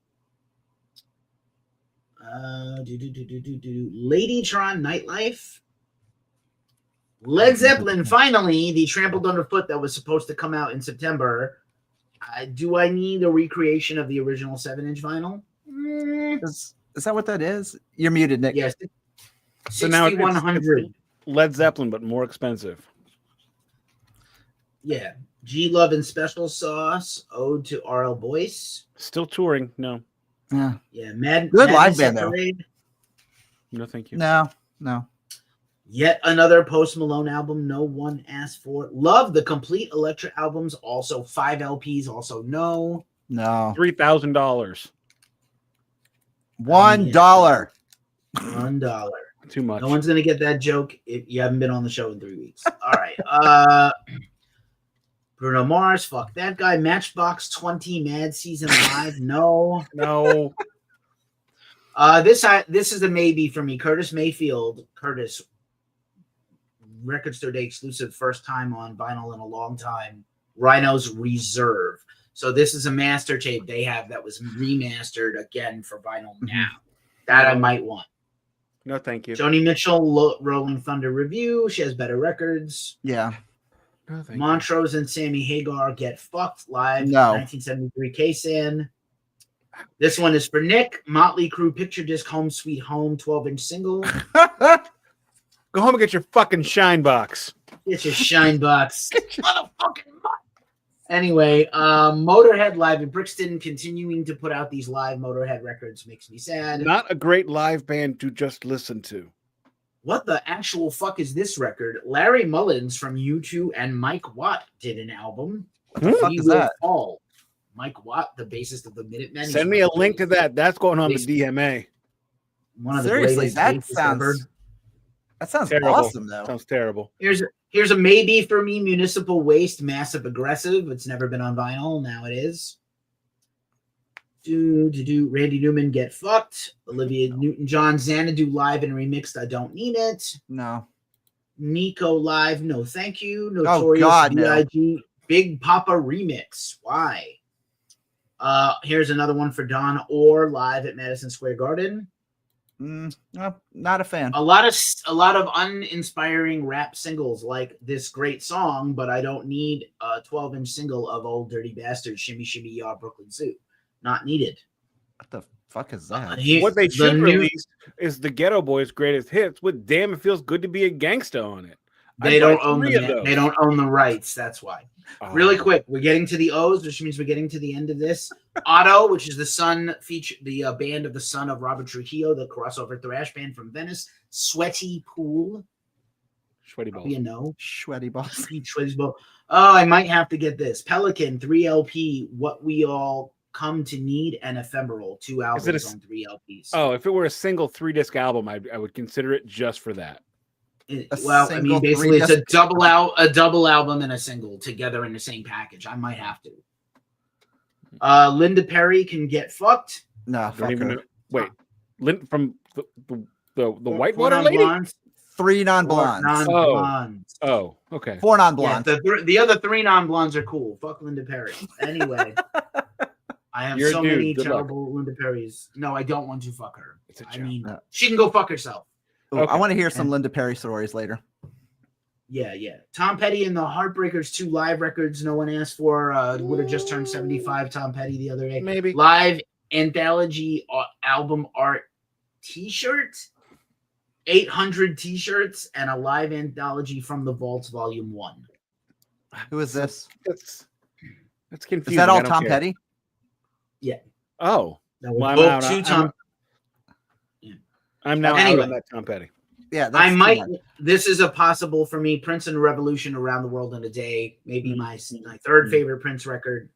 Ladytron Nightlife. Led Zeppelin, finally, the Trampled Underfoot that was supposed to come out in September. Do I need a recreation of the original 7-inch vinyl? Is that what that is? You're muted, Nick. Yes. So now it's 6100. Led Zeppelin, but more expensive. Yeah. G Love and Special Sauce, Ode to R.L. Boyce. Still touring. No. Yeah. Yeah. Good live band, though. No, thank you. No. Yet another Post Malone album no one asked for. Love the complete Elektra albums, also 5 LPs, also no. $3,000. $1. $1. Too much. No one's going to get that joke if you haven't been on the show in 3 weeks. All right. Bruno Mars, fuck that guy. Matchbox 20 Mad Season Live, no. No. This is a maybe for me. Curtis Mayfield, Record Store Day exclusive, first time on vinyl in a long time. Rhino's Reserve. So this is a master tape they have that was remastered again for vinyl now. That I might want. No, thank you. Joni Mitchell, Rolling Thunder Review. She has better records. Yeah. No, thank Montrose and Sammy Hagar, Get Fucked live. No. 1973 K-San. This one is for Nick. Motley Crue Picture Disc Home Sweet Home 12-inch single. Go home and get your fucking shine box. Get your shine box. Motherfucking Anyway, Motorhead live in Brixton, continuing to put out these live Motorhead records makes me sad. Not a great live band to just listen to. What the actual fuck is this record? Larry Mullins from U2 and Mike Watt did an album. What the fuck is that? Fall. Mike Watt, the bassist of the Minutemen. Send me a link to that. That's going on the DMA. One of the Seriously, greatest that bassists ever. sounds Terrible. awesome, though. Sounds terrible. Here's a maybe for me. Municipal Waste, Massive Aggressive. It's never been on vinyl. Now it is. Randy Newman, Get Fucked. Olivia Newton-John, Xanadu live and remixed. I don't need it. No. Nico live. No, thank you. Oh, Notorious God, no. B.I.G. Big Papa remix. Why? Here's another one for Don Orr live at Madison Square Garden. No, not a fan. A lot of uninspiring rap singles like this great song, but I don't need a 12-inch single of Old Dirty Bastard, Shimmy Shimmy Ya Brooklyn Zoo. Not needed. What the fuck is that? What they should release is the Ghetto Boys' greatest hits with "Damn It Feels Good to Be a Gangsta" on it. They don't own the rights. That's why. Really quick, we're getting to the O's, which means we're getting to the end of this. Otto, which is the band of the son of Robert Trujillo, the crossover thrash band from Venice. Sweaty Pool. Sweaty balls. You know. Sweaty balls. Sweaty balls. Oh, I might have to get this. Pelican 3LP. What We All Come to Need and Ephemeral. 2 albums on 3 LPs. Oh, if it were a single 3-disc album, I would consider it just for that. Basically, it's a double album and a single together in the same package. I might have to. Linda Perry Can Get Fucked. No, fuck her. Wait, from the Whitewater lady. Blondes. 3 non-blondes. Oh, okay. 4 non-blondes. Yeah, the other 3 non-blondes are cool. Fuck Linda Perry. Anyway, I have many terrible Linda Perrys. No, I don't want to fuck her. I mean, she can go fuck herself. Ooh, okay. I want to hear some Linda Perry stories later. Yeah. Tom Petty and the Heartbreakers 2 live records no one asked for. Would have just turned 75, Tom Petty, the other day. Maybe. Live anthology album art t-shirt, 800 t-shirts, and a live anthology from the Vaults Volume 1. Who is this? That's confusing. Is that all Tom Petty? Yeah. Oh. I'm now out on that Tom Petty. Yeah, I might. This is a possible for me. Prince and Revolution, Around the World in a Day. Maybe my third favorite Prince record.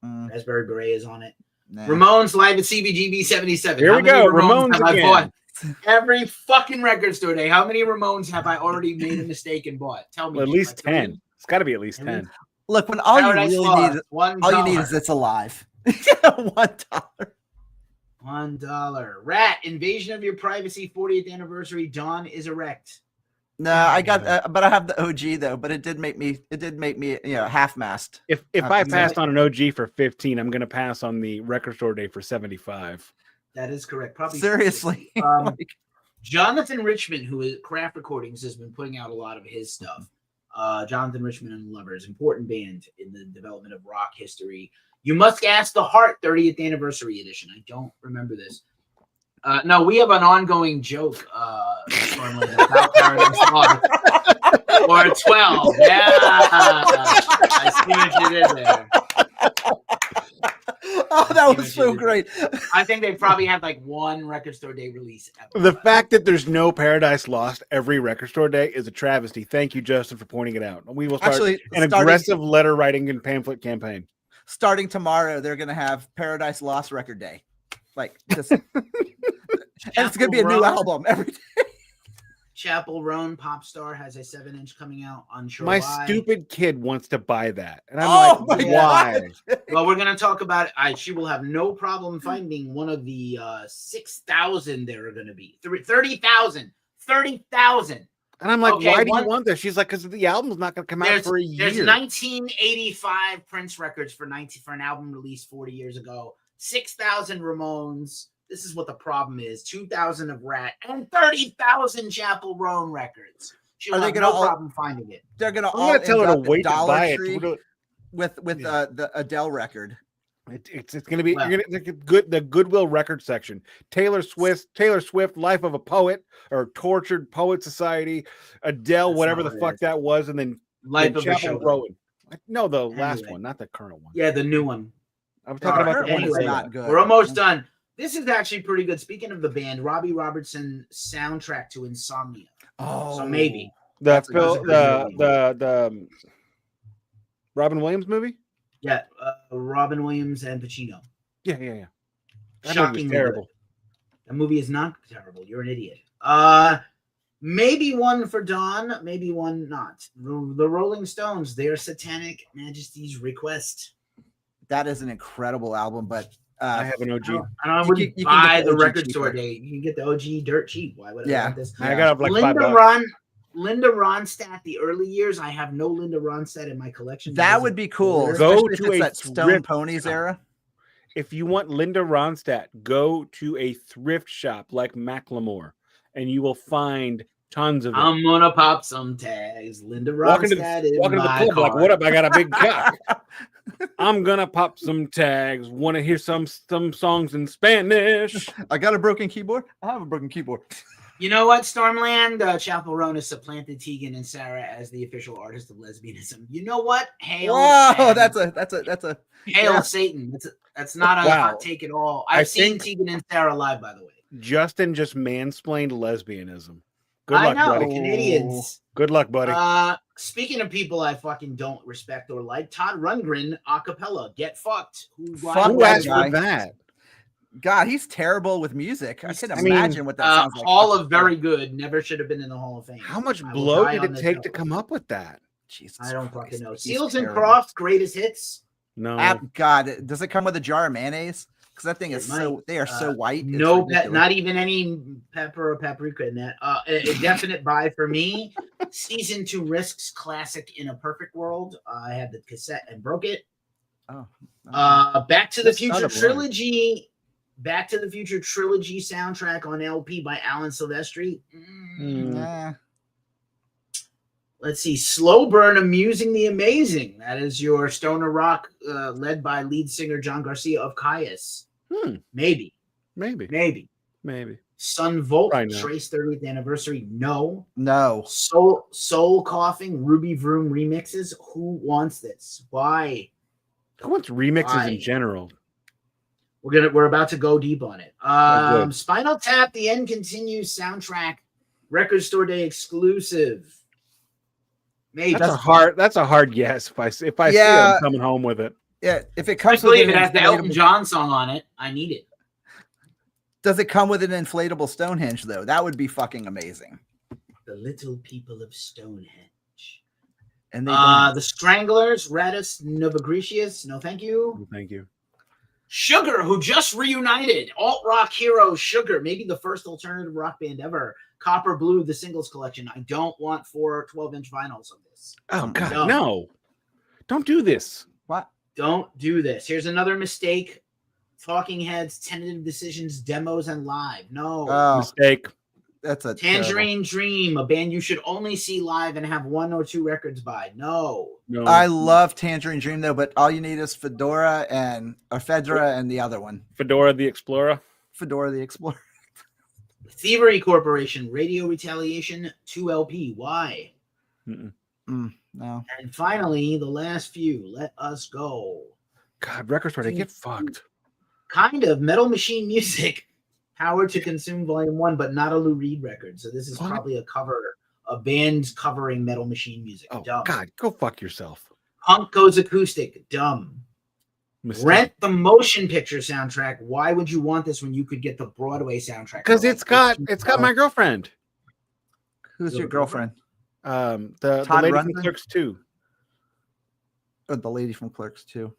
Raspberry Beret is on it. Ramones live at CBGB 77. Here we go. Ramones have I bought? Every fucking record store day. How many Ramones have I already made a mistake and bought? Tell me. Well, at least Like 10. It's got to be at least 10. Look, when all Paradise you really Lost, need, $1. all you need is it's alive. $1. $1. Rat, Invasion of Your Privacy 40th anniversary. Dawn is erect. No, I got, but I have the OG though. But it did make me, half-mast. If I passed on an OG for 15, I'm going to pass on the record store day for 75. That is correct. Probably. Seriously. Jonathan Richman, who is Craft Recordings, has been putting out a lot of his stuff. Jonathan Richman and the Lovers, important band in the development of rock history. You Must Ask the Heart 30th anniversary edition. I don't remember this. No, we have an ongoing joke about Paradise Lost. Or 12. Yeah. I see what you did there. Oh, that was so great. I think they probably had like one record store day release ever. The fact that there's no Paradise Lost every record store day is a travesty. Thank you, Justin, for pointing it out. We will start an aggressive letter writing and pamphlet campaign. Starting tomorrow, they're going to have Paradise Lost record day. Like this. And it's going to be a new album every day. Chapel Roan Pop Star has a 7-inch coming out. Unsure My why. Stupid kid wants to buy that. And I'm like, why? Well, we're going to talk about it. She will have no problem finding one of the 6,000 there are going to be. 30,000. 30,000. And I'm like, why do you want this? She's like, because the album's not going to come out for a year. There's 1985 Prince records for an album released 40 years ago. 6,000 Ramones. This is what the problem is. 2,000 of Rat and 30,000 Chapel Roan records. She'll have no problem finding it. They're going to all tell her to wait to buy it with the Adele record. It's going to be the Goodwill record section. Taylor Swift, Life of a Poet, or Tortured Poet Society, Adele, whatever the fuck that was, and then Life of a Chapel Roan. No, the last one, not the current one. Yeah, the new one. I'm talking about the one that's not good. We're almost done. This is actually pretty good. Speaking of the band, Robbie Robertson soundtrack to Insomnia. Oh, so maybe the Robin Williams movie. Yeah, Robin Williams and Pacino. Yeah. That Shocking, terrible. That movie is not terrible. You're an idiot. Maybe one for Dawn, maybe one not. The Rolling Stones, their Satanic Majesty's Request. That is an incredible album, but I have an OG. I wouldn't buy the record store day. You can get the OG dirt cheap. Why would I want this? I got like $5. Linda Ronstadt, the early years. I have no Linda Ronstadt in my collection. That would be cool. Go to that Stone Ponies era. If you want Linda Ronstadt, go to a thrift shop like Macklemore, and you will find tons of them. I'm gonna pop some tags. Linda Ronstadt is walking to the club like, what up? I got a big cock. I'm gonna pop some tags. Want to hear some songs in Spanish? I got a broken keyboard. I have a broken keyboard. You know what, Stormland? Chapel Roan has supplanted Tegan and Sarah as the official artist of lesbianism. You know what? Hail! Whoa, that's a hail Satan. That's not a hot take at all. I've seen Tegan and Sarah live, by the way. Justin just mansplained lesbianism. Good luck, buddy. Canadians. Good luck, buddy. Speaking of people I fucking don't respect or like, Todd Rundgren a cappella. Get fucked. Who asked for that? God, he's terrible with music. I can imagine what that sounds like. Hall of Very Good. Never should have been in the Hall of Fame. How much blow did it take to come up with that? Jesus I don't Christ. fucking know. Seals and Crofts, greatest hits. No. God, does it come with a jar of mayonnaise? Because that thing is they are so white. No, not even any pepper or paprika in that. A definite buy for me. Season 2 Risks classic In a Perfect World. I had the cassette and broke it. Back to the Future trilogy. Back to the Future trilogy soundtrack on LP by Alan Silvestri. Let's see. Slow Burn, Amusing the Amazing. That is your stoner rock led by lead singer John Garcia of KISS. Maybe. Sun Volt, Trace 30th anniversary. No. Soul Coughing, Ruby Vroom remixes. Who wants this? Why? Who wants remixes in general? We're about to go deep on it. Spinal Tap, The End Continues soundtrack, record store day exclusive. Maybe that's a hard yes. If I see it, I'm coming home with it. Yeah, if it comes with it has the Elton John song on it, I need it. Does it come with an inflatable Stonehenge though? That would be fucking amazing. The little people of Stonehenge. And they The Stranglers, Radis Novagrecius. No, thank you. Thank you. Sugar, who just reunited. Alt rock hero Sugar, maybe the first alternative rock band ever. Copper Blue, the singles collection. I don't want 4 12-inch vinyls of this. Oh God, no! Don't do this. What? Don't do this. Here's another mistake. Talking Heads, tentative decisions, demos, and live. No. Mistake. That's a Tangerine Dream, a band you should only see live and have 1 or 2 records by. No. I love Tangerine Dream though, but all you need is Fedora and the other one. Fedora the Explorer. Fedora the Explorer. Thievery Corporation, Radio Retaliation, 2LP. Why? No. And finally, the last few. Let us go. God, record store, they get fucked. Kind of Metal Machine Music. Power to Consume Volume 1, but not a Lou Reed record. So this is probably a cover, a band covering Metal Machine music. Oh, Dumb. God, go fuck yourself. Punk Goes Acoustic. Dumb. Mistake. Rent the motion picture soundtrack. Why would you want this when you could get the Broadway soundtrack? Because it's got my girlfriend. Who's your girlfriend? The Todd lady Rundgren? from Clerks 2. Oh, the lady from Clerks 2.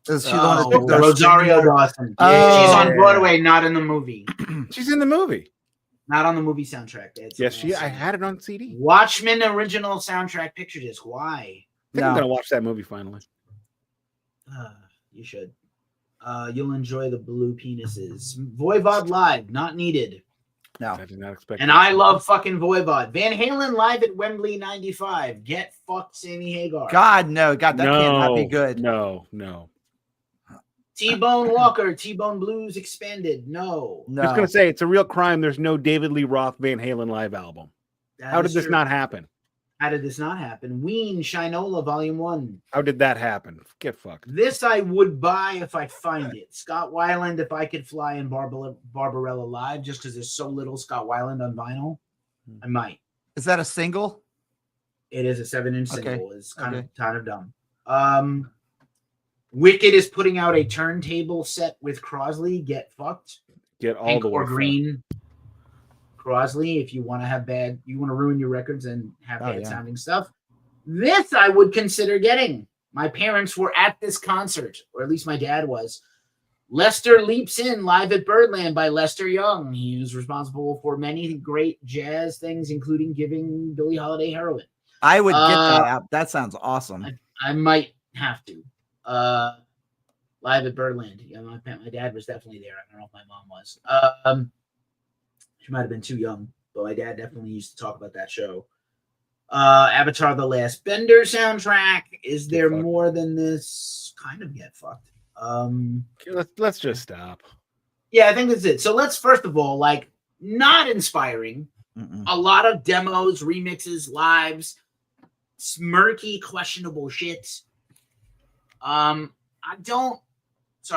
Is she the one that Rosario Dawson. Oh, she's on Broadway, not in the movie. She's in the movie. Not on the movie soundtrack. Yes, I had it on CD. Watchmen original soundtrack picture disc. Why? I think I'm gonna watch that movie finally. You should. You'll enjoy the blue penises. Voivod live, not needed. No, I did not expect. And I love fucking Voivod. Van Halen live at Wembley '95. Get fucked, Sammy Hagar. God no, God that cannot be good. No. T-Bone Walker, T-Bone Blues expanded. No. I was gonna say it's a real crime. There's no David Lee Roth Van Halen live album. How did this not happen? How did this not happen? Ween, Shinola, Volume 1. How did that happen? Get fucked. This I would buy if I find it. Scott Weiland, If I Could Fly, and Barbarella Live, just because there's so little Scott Weiland on vinyl. I might. Is that a single? It is a 7-inch Okay. single. It's kind of dumb. Wicked is putting out a turntable set with Crosley. Get fucked. Get all Pink the or way green. Crosley, if you want to ruin your records and have bad sounding stuff. This I would consider getting. My parents were at this concert, or at least my dad was. Lester Leaps In, live at Birdland by Lester Young. He was responsible for many great jazz things, including giving Billie Holiday heroin. I would get that out. That sounds awesome. I might have to. Live at Birdland. Yeah, my dad was definitely there. I don't know if my mom was. She might have been too young, but my dad definitely used to talk about that show. Avatar: The Last Bender soundtrack. Is there more than this? Kind of get fucked. Let's just stop. Yeah, I think that's it. So let's first of all, not inspiring. A lot of demos, remixes, lives, smirky, questionable shit. Sorry,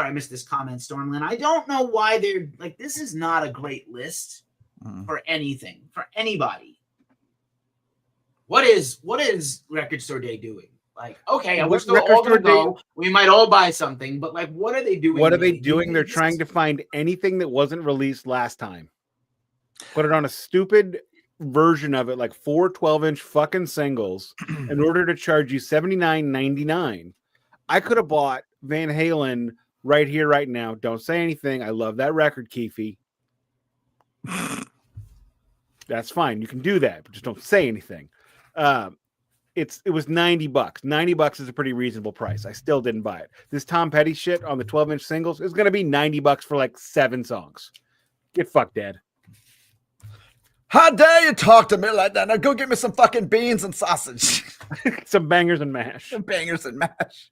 I missed this comment, Stormland. I don't know why they're this is not a great list for anything, for anybody. What is Record Store Day doing? Okay, we're still all gonna go. We might all buy something, but what are they doing? What are they doing? They're trying to find anything that wasn't released last time. Put it on a stupid version of it, 4 12-inch fucking singles, in order to charge you $79.99. I could have bought Van Halen right here, right now. Don't say anything. I love that record, Keefy. That's fine. You can do that, but just don't say anything. It was $90. $90 is a pretty reasonable price. I still didn't buy it. This Tom Petty shit on the 12-inch singles is going to be $90 for 7 songs. Get fucked, Dad. How dare you talk to me like that? Now go get me some fucking beans and sausage. Some bangers and mash. Bangers and mash.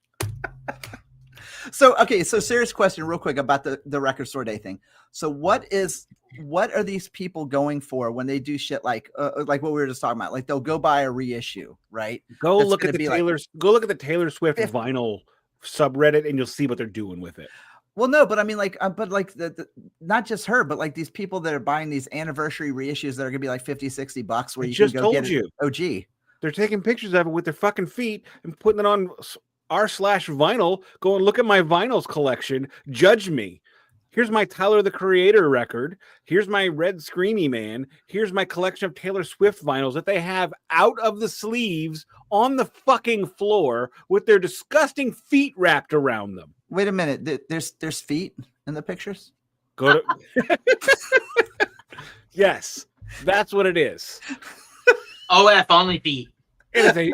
So serious question real quick about the Record Store Day thing. So what are these people going for when they do shit like what we were just talking about? They'll go buy a reissue, right? Go look at the Taylor Swift vinyl subreddit and you'll see what they're doing with it. Well, no, but I mean, the not just her, but these people that are buying these anniversary reissues that are gonna be $50-$60 where you can go get it. OG. They're taking pictures of it with their fucking feet and putting it on r/vinyl. Go and look at my vinyls collection. Judge me. Here's my Tyler the Creator record. Here's my Red Screamy Man. Here's my collection of Taylor Swift vinyls that they have out of the sleeves on the fucking floor with their disgusting feet wrapped around them. Wait a minute. There's feet in the pictures? Go to Yes, that's what it is. OF only feet. It is a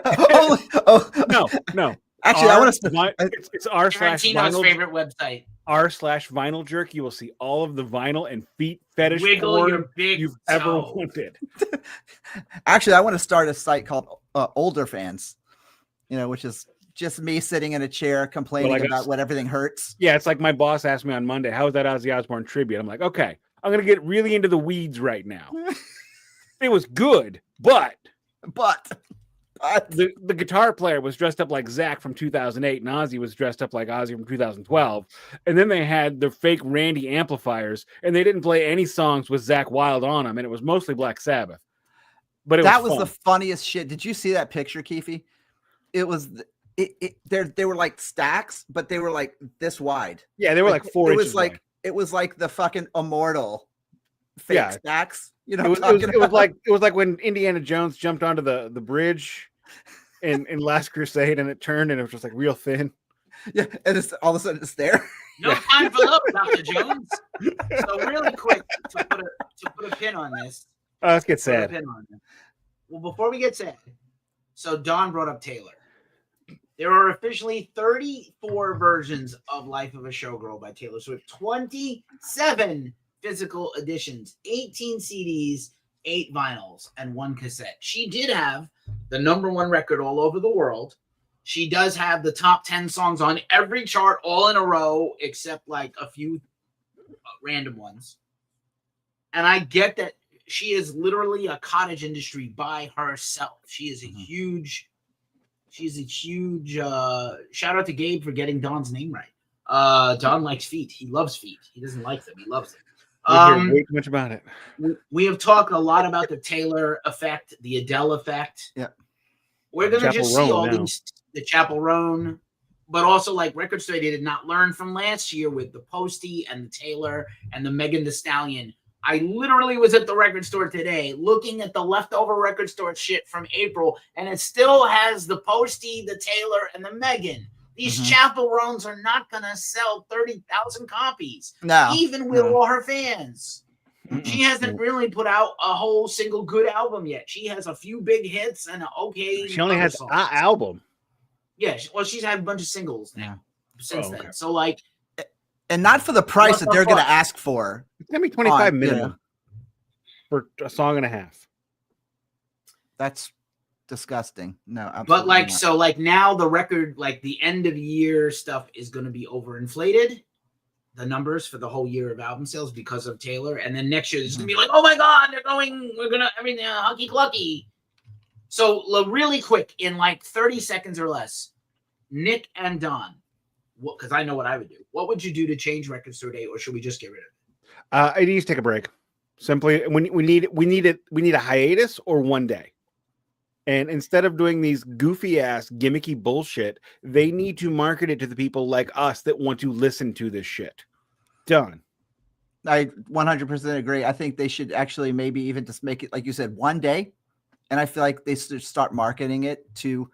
no. Actually, I want to. It's r/vinyl Tarantino's favorite website. r/vinyl jerk. You will see all of the vinyl and feet fetish Wiggle porn your big you've toe. ever wanted. Actually, I want to start a site called Older Fans. Which is just me sitting in a chair complaining about what everything hurts. Yeah, it's like my boss asked me on Monday, "How was that Ozzy Osbourne tribute?" I'm like, "Okay, I'm gonna get really into the weeds right now." It was good, but the guitar player was dressed up like Zach from 2008, and Ozzy was dressed up like Ozzy from 2012. And then they had the fake Randy amplifiers, and they didn't play any songs with Zach Wilde on them, and it was mostly Black Sabbath. But that was the funniest shit. Did you see that picture, Keefy? It was they were like stacks, but they were like this wide. Yeah, they were like 4 inches. It was like the fucking Immortal fake stacks. It was like when Indiana Jones jumped onto the bridge in Last Crusade, and it turned, and it was just like real thin. Yeah, and it's all of a sudden it's there. No time for love, Dr. Jones. So really quick to put a pin on this. Oh, let's get sad. Well, before we get sad, so Don brought up Taylor. There are officially 34 versions of Life of a Showgirl by Taylor Swift, 27 physical editions, 18 CDs, 8 vinyls, and 1 cassette. She did have the #1 record all over the world. She does have the top 10 songs on every chart all in a row, except like a few random ones. And I get that she is literally a cottage industry by herself. She is a huge shout out to Gabe for getting Don's name right. Don likes feet. He loves feet. He doesn't like them. He loves them. We hear way too much about it. We have talked a lot about the Taylor effect, the Adele effect. Yeah. We're going to just see all these, the Chapel Roan, but also like Record Store, they did not learn from last year with the Posty and the Taylor and the Megan Thee Stallion. I literally was at the record store today looking at the leftover record store shit from April, and it still has the Posty, the Taylor, and the Megan. These Chapel Roans are not going to sell 30,000 copies, even with all her fans. She hasn't really put out a whole single good album yet. She has a few big hits and okay. She only has an album. Yeah, well, she's had a bunch of singles now since then. So, like, and not for the price that they're going to ask for. It's going to be 25 minimum for a song and a half. That's disgusting. No, absolutely but like, not. so like now the record, like the end of year stuff is going to be overinflated. The numbers for the whole year of album sales because of Taylor. And then next year it's going to be like, oh my God, we're going to, everything hunky clucky. So really quick, in like 30 seconds or less, Nick and Don, because I know what I would do. What would you do to change Record Store Day, or should we just get rid of it? It needs to take a break. Simply, we need a hiatus or one day. And instead of doing these goofy ass gimmicky bullshit, they need to market it to the people like us that want to listen to this shit. Done. I 100% agree. I think they should actually maybe even just make it, like you said, one day. And I feel like they should start marketing it to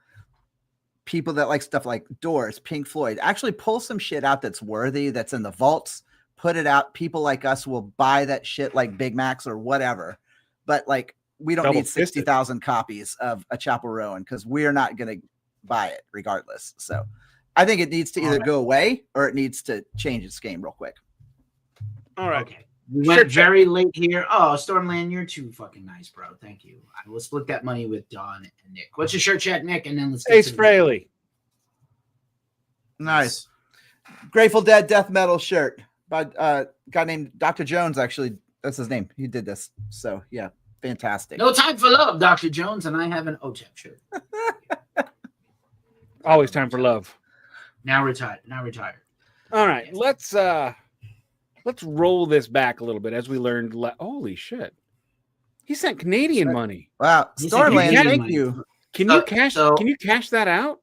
people that like stuff like Doors, Pink Floyd. Actually pull some shit out that's worthy, that's in the vaults, put it out. People like us will buy that shit like Big Macs or whatever. But like, we don't need 60,000 copies of a Chapel Roan because we're not going to buy it regardless. So I think it needs to either go away or it needs to change its game real quick. All right. Okay. We went very late here. Oh, Stormland, you're too fucking nice, bro. Thank you. I will split that money with Don and Nick. What's your shirt check, Nick? And then let's get Ace Frehley. Nice. Grateful Dead death metal shirt by a guy named Dr. Jones. Actually, that's his name. He did this. So yeah. Fantastic. No time for love, Dr. Jones, and I have an OTEP shirt. Always time for love. Now retired. All right, let's roll this back a little bit as we learned. Holy shit, he sent Canadian money. Wow, Starland, thank you. Can you cash that out?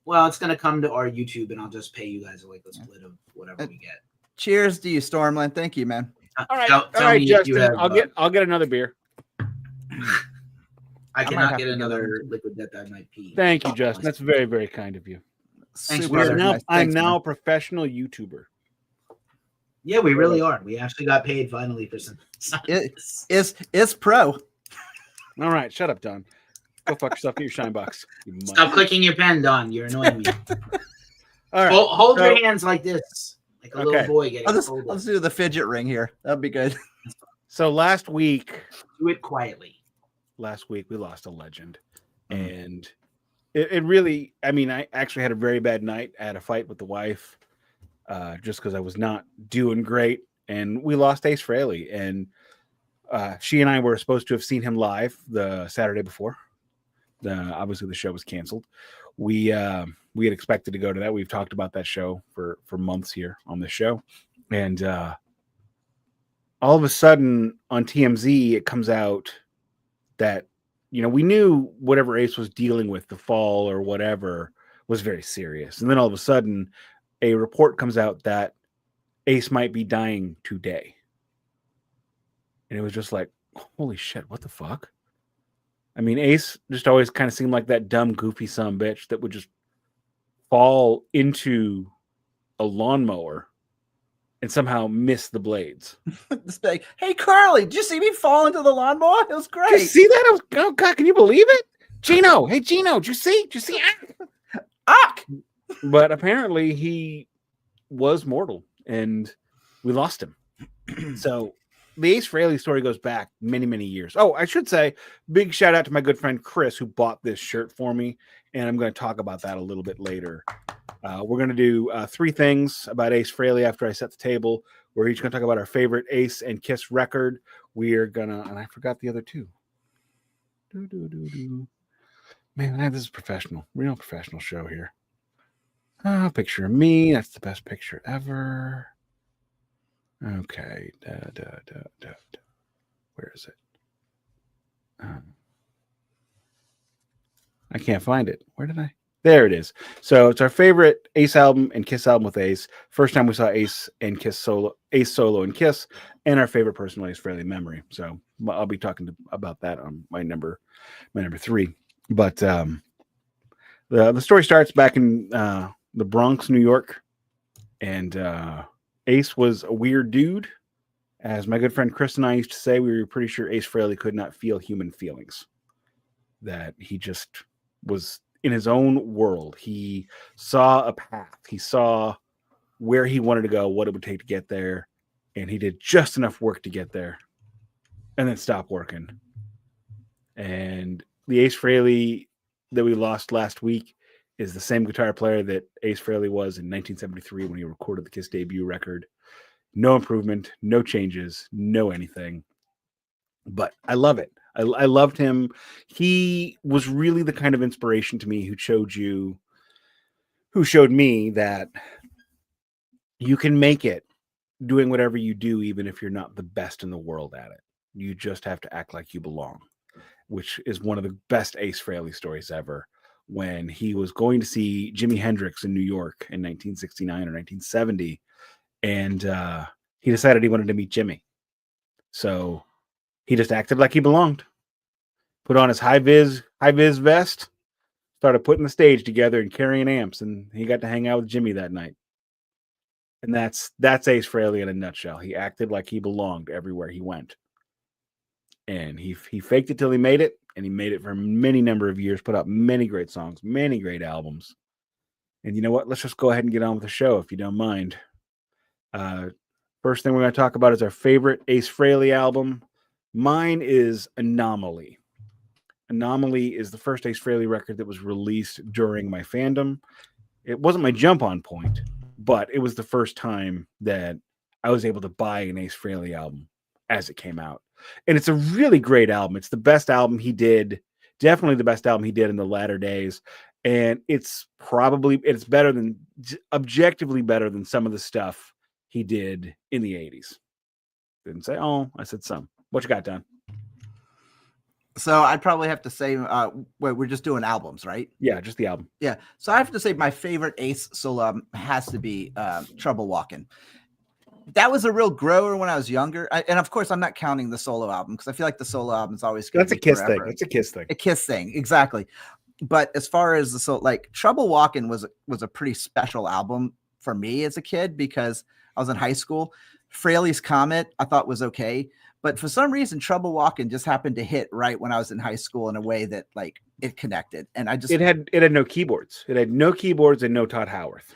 Well, it's gonna come to our YouTube, and I'll just pay you guys like a split of whatever we get. Cheers to you, Stormland. Thank you, man. All right, Tell all right, me you Justin. have, I'll get another beer. I might cannot have get to get another one. liquid death. I might pee. Thank you, Justin. That's very, very kind of you. Thanks, Super brother. nice. I'm Thanks, now man. a professional YouTuber. Yeah, we really are. We actually got paid finally for some. It's pro. All right, shut up, Don. Go fuck yourself. Get your shine box. You mutt. Stop clicking your pen, Don. You're annoying me. All right. Hold so- your hands like this, like a Okay. little boy getting I'll scolded. just do the fidget ring here. That'd be good. So last week Do it quietly. we lost a legend, and it really, I mean, I actually had a very bad night. I had a fight with the wife just because I was not doing great, and we lost Ace Frehley, and she and I were supposed to have seen him live the Saturday before. Obviously the show was canceled. We had expected to go to that. We've talked about that show for months here on this show, and all of a sudden on TMZ it comes out that, you know, we knew whatever Ace was dealing with, the fall or whatever, was very serious. And then all of a sudden a report comes out that Ace might be dying today. And it was just like, holy shit, what the fuck? I mean, Ace just always kind of seemed like that dumb, goofy son of a bitch that would just fall into a lawnmower and somehow miss the blades. Just like, hey, Carly, did you see me fall into the lawnmower? It was Did you great. see that? Oh God, can you believe it? Gino, hey Gino, did you see? Ock! But apparently he was mortal and we lost him. So the Ace Frehley story goes back many, many years. Oh, I should say, big shout out to my good friend Chris who bought this shirt for me, and I'm going to talk about that a little bit later. We're going to do 3 things about Ace Frehley after I set the table. We're each going to talk about our favorite Ace and Kiss record. We're going to, and I forgot the other 2. Man, this is professional, real professional show here. Picture of me. That's the best picture ever. Okay. Where is it? I can't find it. Where did I? There it is. So it's our favorite Ace album and Kiss album with Ace. First time we saw Ace and Kiss solo, Ace solo and Kiss, and our favorite personal Ace Frehley memory. So I'll be talking about that on my number 3. But the story starts back in the Bronx, New York, and Ace was a weird dude. As my good friend Chris and I used to say, we were pretty sure Ace Frehley could not feel human feelings. That he just was in his own world. He saw a path. He saw where he wanted to go, what it would take to get there, and he did just enough work to get there and then stop working. And the Ace Frehley that we lost last week is the same guitar player that Ace Frehley was in 1973 when he recorded the Kiss debut record. No improvement, no changes, no anything. But I love it. I loved him. He was really the kind of inspiration to me who showed me that you can make it doing whatever you do, even if you're not the best in the world at it. You just have to act like you belong, which is one of the best Ace Frehley stories ever. When he was going to see Jimi Hendrix in New York in 1969 or 1970, and he decided he wanted to meet Jimmy. So he just acted like he belonged. Put on his high vis vest, started putting the stage together and carrying amps, and he got to hang out with Jimmy that night. And that's Ace Frehley in a nutshell. He acted like he belonged everywhere he went. And he faked it till he made it, and he made it for many number of years, put out many great songs, many great albums. And you know what? Let's just go ahead and get on with the show, if you don't mind. First thing we're going to talk about is our favorite Ace Frehley album. Mine is Anomaly. Anomaly is the first Ace Frehley record that was released during my fandom. It wasn't my jump on point, but it was the first time that I was able to buy an Ace Frehley album as it came out. And it's a really great album. It's the best album he did, definitely the best album he did in the latter days. And it's better than, objectively better than some of the stuff he did in the 80s. Didn't say all, I said some. What you got, Don? So I'd probably have to say, we're just doing albums, right? Yeah, just the album. Yeah. So I have to say my favorite Ace solo album has to be Trouble Walking. that was a real grower when I was younger. And of course, I'm not counting the solo album because I feel like the solo album is always going That's to a be Kiss forever. thing. That's a Kiss thing. A Kiss thing, exactly. But as far as like Trouble Walking was a pretty special album for me as a kid because I was in high school. Frehley's Comet I thought was okay, but for some reason Trouble Walking just happened to hit right when I was in high school in a way that like it connected. And I just it had no keyboards. It had no keyboards and no Todd Howarth.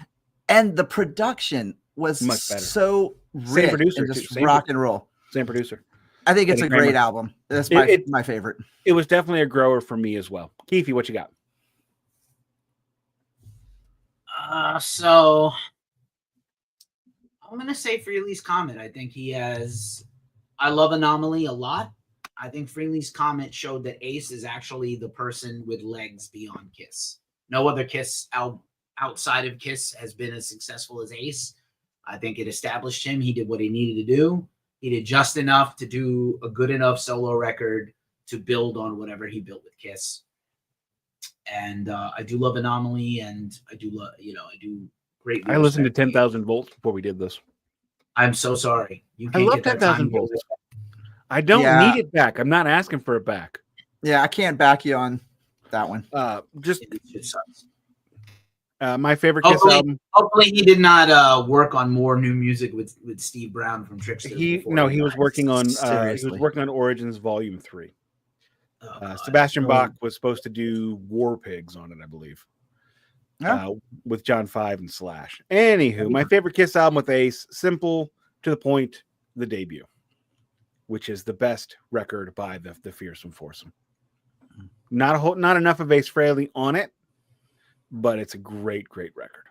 And the production was Much better. so Same rich producer, and just too. Same rock and roll. Same producer. I think it's Eddie a great Kramer. album. That's my favorite. It was definitely a grower for me as well. Keefy, what you got? So I'm gonna say Frehley's Comet. I think he has. I love Anomaly a lot. I think Frehley's Comet showed that Ace is actually the person with legs beyond Kiss. No other Kiss outside of Kiss has been as successful as Ace. I think it established him. He did what he needed to do. He did just enough to do a good enough solo record to build on whatever he built with Kiss. And I do love Anomaly, and I do love, I do great. I listened to 10,000 volts before we did this. I'm so sorry. You I can't love get that 10,000 time. volts. I don't need it back. I'm not asking for it back. Yeah, I can't back you on that one. Just It just sucks. my favorite Kiss album. Hopefully, he did not work on more new music with Steve Brown from Trickster. He was working on Origins Volume 3. Sebastian Bach was supposed to do War Pigs on it, I believe. Yeah. With John 5 and Slash. Anywho, my favorite Kiss album with Ace, simple, to the point, the debut, which is the best record by the Fearsome Foursome. Not enough of Ace Frehley on it, but it's a great, great record.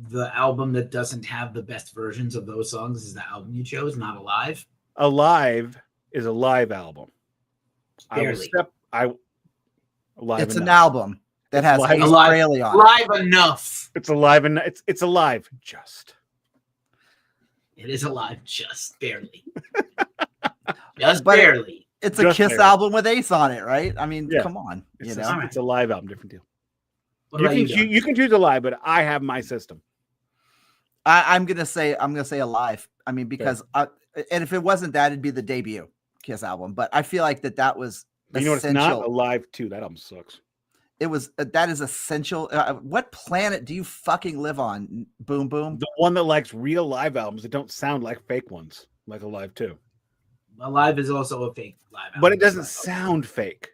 The album that doesn't have the best versions of those songs is the album you chose, not Alive. Alive is a live album. Barely. It's an album that has Ace Frehley on it. Live enough. It's alive and it's alive just. It is alive just barely. Just barely. It's a Kiss album with Ace on it, right? I mean, come on. It's a live album, different deal. You can choose a live, but I have my system. I'm gonna say Alive. I mean, because and if it wasn't that, it'd be the debut Kiss album. But I feel like that was you know what? It's not Alive 2. That album sucks. It was that is essential. What planet do you fucking live on? Boom Boom. The one that likes real live albums that don't sound like fake ones, like Alive 2. Alive is also a fake live album. But it doesn't sound fake.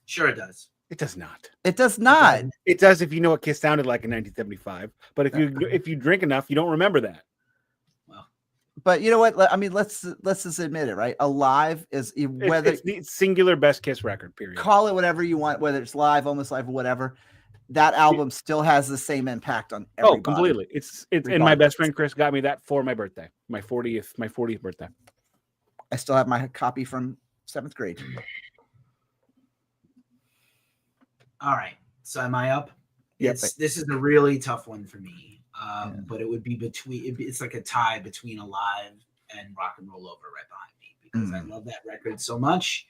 Sure it does. It does not. It does not. It does if you know what Kiss sounded like in 1975. But if you drink enough, you don't remember that. Well, but you know what? I mean, let's just admit it, right? Alive is whether it's the singular best Kiss record. Period. Call it whatever you want, whether it's live, almost live, or whatever. That album still has the same impact on everybody. Oh, completely. It's and my best friend Chris got me that for my birthday, my 40th birthday. I still have my copy from 7th grade. All right. So am I up? Yep. This is a really tough one for me. But it would be it's like a tie between Alive and Rock and Roll Over right behind me because I love that record so much.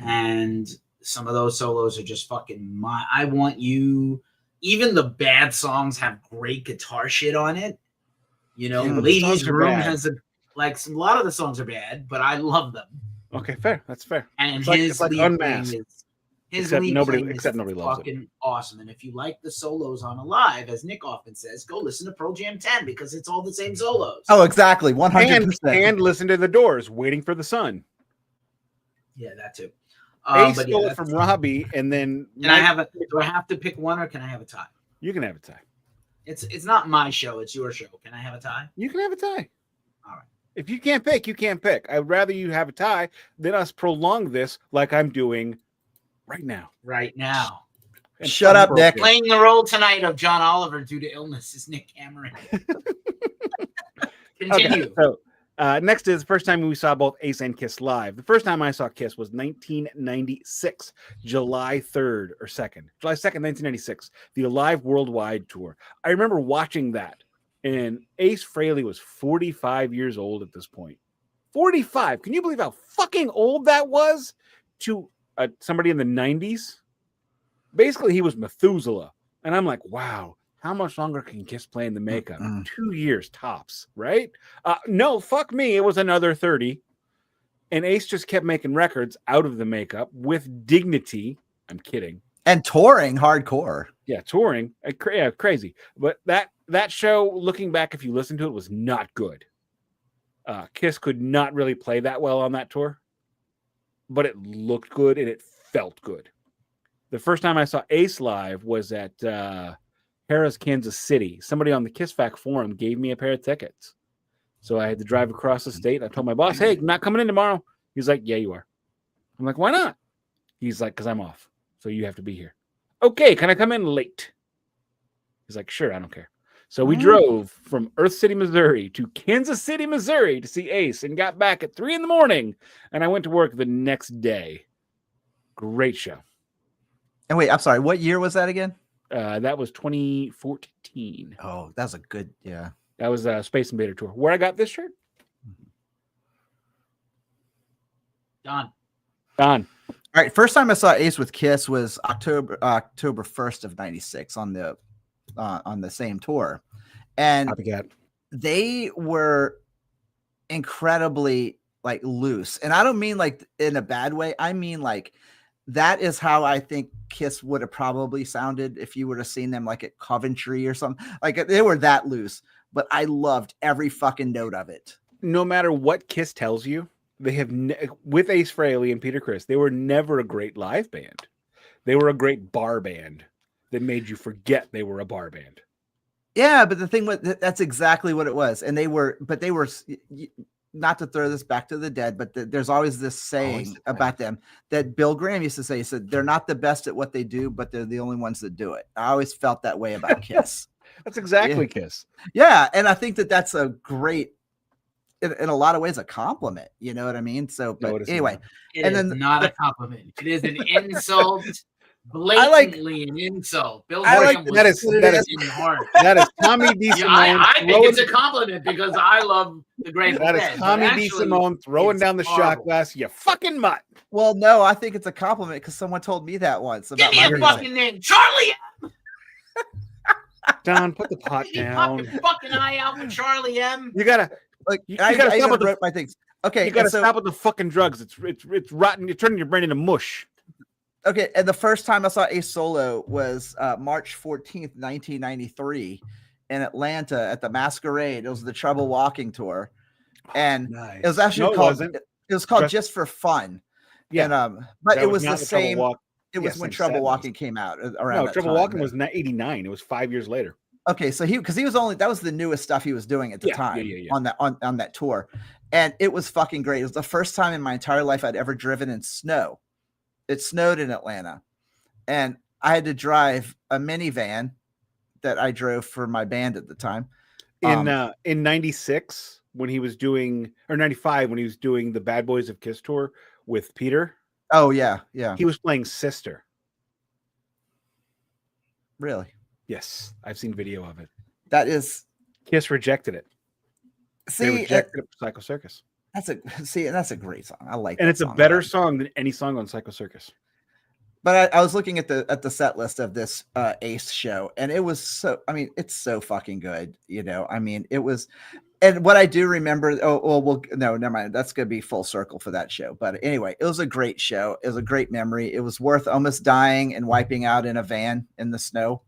And some of those solos are just fucking I Want You. Even the bad songs have great guitar shit on it. You know, Ladies Room has a lot of the songs are bad, but I love them. Okay, fair. That's fair. And it's like Unmasked. Except nobody loves fucking awesome. And if you like the solos on Alive, as Nick often says, go listen to Pearl Jam 10 because it's all the same solos. Oh, exactly. 100%. And listen to The Doors, Waiting for the Sun. Yeah, that too. Ace stole it from Robbie, and then do I have to pick one or can I have a tie? You can have a tie. It's not my show, it's your show. Can I have a tie? You can have a tie. All right. If you can't pick, you can't pick. I'd rather you have a tie than us prolong this like I'm doing right now. And shut up, Nick. Playing the role tonight of John Oliver due to illness is Nick Cameron. Continue. Okay, so next is the first time we saw both Ace and Kiss live. The first time I saw Kiss was 1996, July 3rd or 2nd. July 2nd, 1996, the Alive Worldwide Tour. I remember watching that, and Ace Frehley was 45 years old at this point. 45. Can you believe how fucking old that was to somebody in the 90s? Basically, he was Methuselah. And I'm like, wow, how much longer can Kiss play in the makeup? Mm-mm. 2 years tops, right? No, fuck me. It was another 30. And Ace just kept making records out of the makeup with dignity. I'm kidding. And touring hardcore. Yeah, touring. Yeah, crazy. But that show, looking back, if you listen to it, was not good. Kiss could not really play that well on that tour, but it looked good and it felt good. The first time I saw Ace live was at Harrah's, Kansas City. Somebody on the Kiss Fact forum gave me a pair of tickets. So I had to drive across the state. I told my boss, hey, I'm not coming in tomorrow. He's like, yeah, you are. I'm like, why not? He's like, because I'm off. So you have to be here. Okay, can I come in late? He's like, sure, I don't care. So we drove from Earth City, Missouri to Kansas City, Missouri to see Ace and got back at 3 a.m. And I went to work the next day. Great show. And wait, I'm sorry. What year was that again? That was 2014. Oh, that was a good, yeah. That was a Space Invader tour. Where I got this shirt? Done. Don. All right. First time I saw Ace with Kiss was October 1st of '96 on the same tour, and Copycat. they were incredibly like loose, and I don't mean like in a bad way. I mean like that is how I think Kiss would have probably sounded if you would have seen them like at Coventry or something. Like they were that loose, but I loved every fucking note of it. No matter what Kiss tells you, they have with Ace Frehley and Peter Criss, they were never a great live band. They were a great bar band that made you forget they were a bar band. Yeah, but the thing was that's exactly what it was, and they were not to throw this back to the dead, but there's always this saying about them that Bill Graham used to say. He said they're not the best at what they do, but they're the only ones that do it. I always felt that way about Kiss. That's exactly Kiss. Yeah, and I think that's a great, in a lot of ways, a compliment. You know what I mean? So, but anyway, it is not a compliment. It is an insult. Blatantly an insult. Bill Graham that is Tommy D. Simone. I think it's a compliment because I love the Grateful Dead. That is Tommy D. Simone throwing down the shot glass. You fucking mutt. Well, no, I think it's a compliment because someone told me that once. Give me a fucking name, Charlie. Don, put the pot down. Pop your fucking eye out for Charlie M. You gotta like. I gotta stop with my things. Okay, you gotta stop with the fucking drugs. It's rotten. You're turning your brain into mush. Okay, and the first time I saw Ace solo was March 14th, 1993 in Atlanta at the Masquerade. It was the Trouble Walking tour. And it was actually called Just for Fun. Yeah. And but it was the same. It was when Trouble Walking came out around. No, Trouble Walking was 89. It was 5 years later. Okay, so he was only that was the newest stuff he was doing at the time on that tour. And it was fucking great. It was the first time in my entire life I'd ever driven in snow. It snowed in Atlanta, and I had to drive a minivan that I drove for my band at the time. In 96, when he was doing, or 95, when he was doing the Bad Boys of Kiss tour with Peter. Oh, yeah. Yeah. He was playing Sister. Really? Yes. I've seen video of it. That is. Kiss rejected it. See, they rejected it for Psycho Circus. That's a great song. I like and that it's a better song than any song on Psycho Circus. But I was looking at the set list of this Ace show, and it was so, I mean, it's so fucking good. You know, I mean, it was, and what I do remember, no, never mind. That's going to be full circle for that show. But anyway, it was a great show. It was a great memory. It was worth almost dying and wiping out in a van in the snow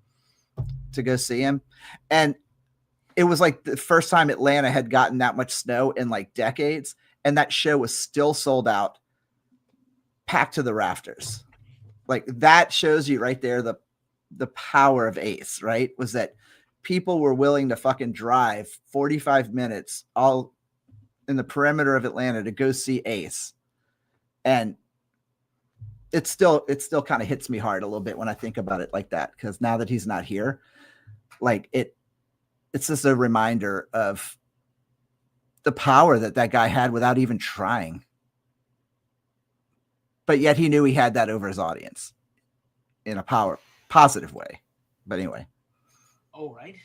to go see him. And it was like the first time Atlanta had gotten that much snow in like decades. And that show was still sold out, packed to the rafters. Like that shows you right there the power of Ace, right? Was that people were willing to fucking drive 45 minutes all in the perimeter of Atlanta to go see Ace. And it still kind of hits me hard a little bit when I think about it like that. Because now that he's not here, like it's just a reminder of the power that guy had without even trying. But yet he knew he had that over his audience in a positive way. But anyway. Oh, right.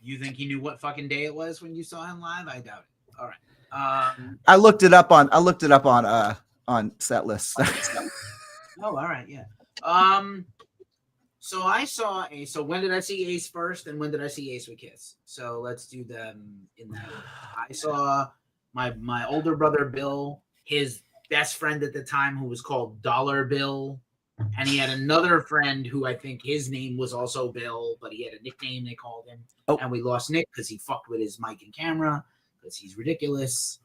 You think he knew what fucking day it was when you saw him live? I doubt it. All right. I looked it up on set lists. Oh, all right. Yeah. So I saw Ace. So when did I see Ace first, and when did I see Ace with Kiss? So let's do them in that order. I saw my older brother Bill, his best friend at the time, who was called Dollar Bill, and he had another friend who I think his name was also Bill, but he had a nickname they called him. Oh. And we lost Nick because he fucked with his mic and camera because he's ridiculous,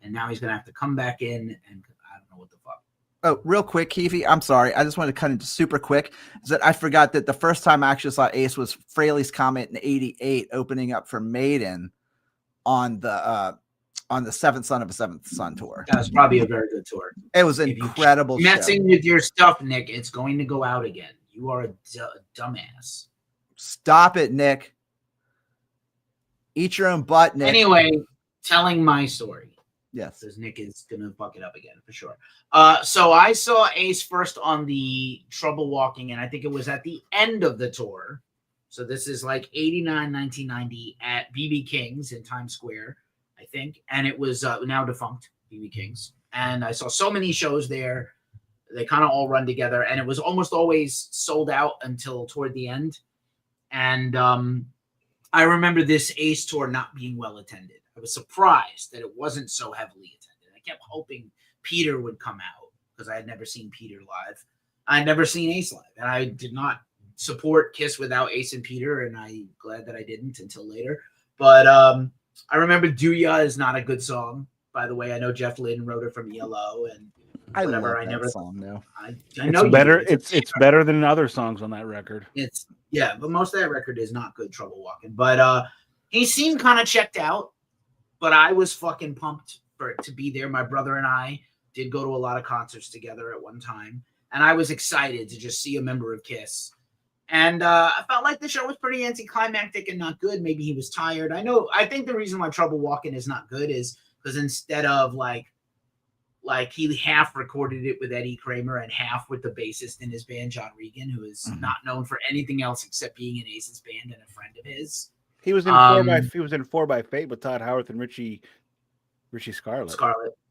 and now he's gonna have to come back in, and I don't know what the fuck. Oh, real quick, Keefy, I'm sorry. I just wanted to cut into super quick. Is that I forgot that the first time I actually saw Ace was Frehley's Comet in '88, opening up for Maiden on the Seventh Son of a Seventh Son tour. That was probably a very good tour. It was an If you incredible show. Messing with your stuff, Nick, it's going to go out again. You are a dumbass. Stop it, Nick. Eat your own butt, Nick. Anyway, telling my story. Yes. Because Nick is going to fuck it up again for sure. So I saw Ace first on the Trouble Walking, and I think it was at the end of the tour. So this is like 89, 1990 at BB King's in Times Square, I think. And it was now defunct, BB King's. And I saw so many shows there. They kind of all run together. And it was almost always sold out until toward the end. And I remember this Ace tour not being well attended. I was surprised that it wasn't so heavily attended. I kept hoping Peter would come out because I had never seen Peter live. I had never seen Ace live. And I did not support Kiss without Ace and Peter, and I'm glad that I didn't until later. But I remember Do Ya is not a good song, by the way. I know Jeff Lynne wrote it from ELO and whatever. I never song now. I know it's better. It's better than other songs on that record. It's but most of that record is not good. Trouble Walking, but he seemed kind of checked out. But I was fucking pumped for it to be there. My brother and I did go to a lot of concerts together at one time, and I was excited to just see a member of Kiss. And I felt like the show was pretty anticlimactic and not good. Maybe he was tired. I think the reason why Trouble Walking is not good is because instead of like he half recorded it with Eddie Kramer and half with the bassist in his band, John Regan, who is not known for anything else except being in Ace's band and a friend of his. He was in 4 by Fate with Todd Howarth and Richie Scarlett.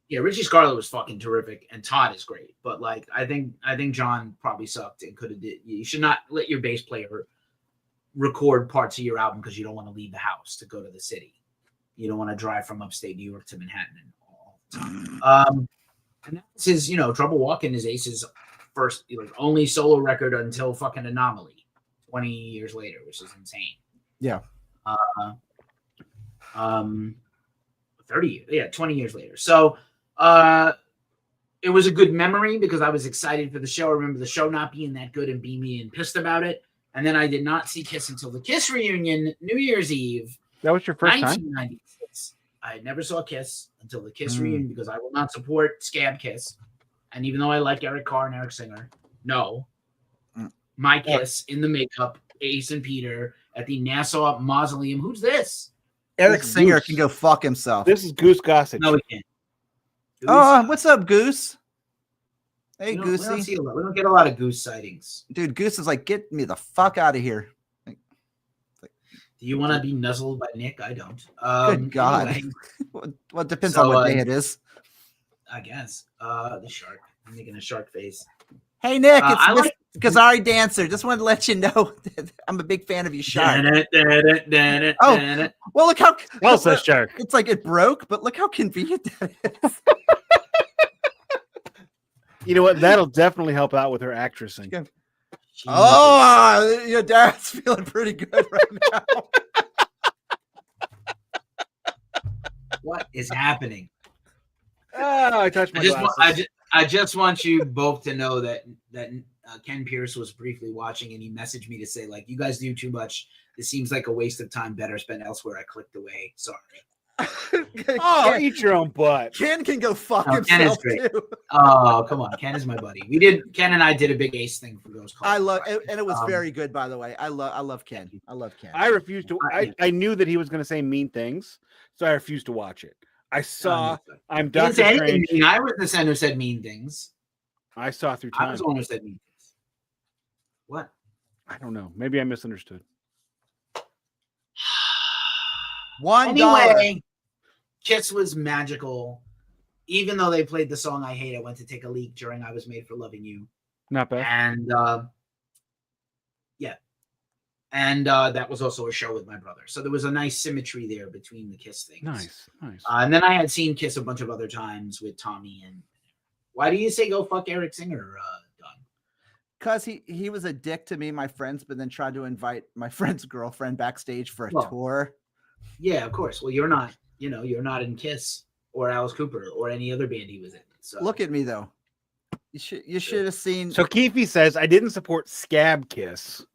Yeah, Richie Scarlett was fucking terrific, and Todd is great. But like, I think John probably sucked and could have did. You should not let your bass player record parts of your album because you don't want to leave the house to go to the city. You don't want to drive from upstate New York to Manhattan all the time. And that's his, Trouble Walking is Ace's first, only solo record until fucking Anomaly, 20 years later, which is insane. Yeah. 20 years later. So it was a good memory because I was excited for the show. I remember the show not being that good and being pissed about it. And then I did not see Kiss until the Kiss reunion, New Year's Eve. That was your first time? 1996. I never saw Kiss until the Kiss reunion because I will not support Scab Kiss. And even though I like Eric Carr and Eric Singer, no. My Kiss in the makeup, Ace and Peter at the Nassau Mausoleum. Who's this? Eric Singer can go fuck himself. This is Goose Gossage. No, we can't. Oh, what's up, Goose? Hey, We Goosey. don't get a lot of Goose sightings. Dude, Goose is like, get me the fuck out of here. Do you want to be nuzzled by Nick? I don't. Good God. Anyway, well, depends on what day it is. I guess. The shark. I'm making a shark face. Hey, Nick, it's Gazari Dancer. Just wanted to let you know that I'm a big fan of you, Shark. Oh, well, look how... Well said, Shark. It's like it broke, but look how convenient that is. You know what? That'll definitely help out with her actressing. Oh, Darren's feeling pretty good right now. What is happening? Oh, I touched my glasses. I just want you both to know that Ken Pierce was briefly watching, and he messaged me to say, like, you guys do too much. This seems like a waste of time. Better spent elsewhere. I clicked away. Sorry. Oh, eat your own butt. Ken can go fuck Ken himself is great. too. Oh, come on. Ken is my buddy. Ken and I did a big Ace thing for those calls. I love it, and it was very good, by the way. I love Ken. I love Ken. I refused to. I knew that he was going to say mean things, so I refused to watch it. I saw. I'm Doctor Strange. I was the son who said mean things. I saw through time. I was the one who said mean things. What? I don't know. Maybe I misunderstood. Anyway, Kiss was magical. Even though they played the song I Hate, I went to take a leak during I Was Made for Loving You. Not bad. And And that was also a show with my brother. So there was a nice symmetry there between the KISS things. Nice. And then I had seen KISS a bunch of other times with Tommy. And why do you say go fuck Eric Singer, Don? Because he was a dick to me, my friends, but then tried to invite my friend's girlfriend backstage for a tour. Yeah, of course. Well, you're not in KISS or Alice Cooper or any other band he was in. So look at me though. You should have seen. So Keefy says I didn't support Scab KISS,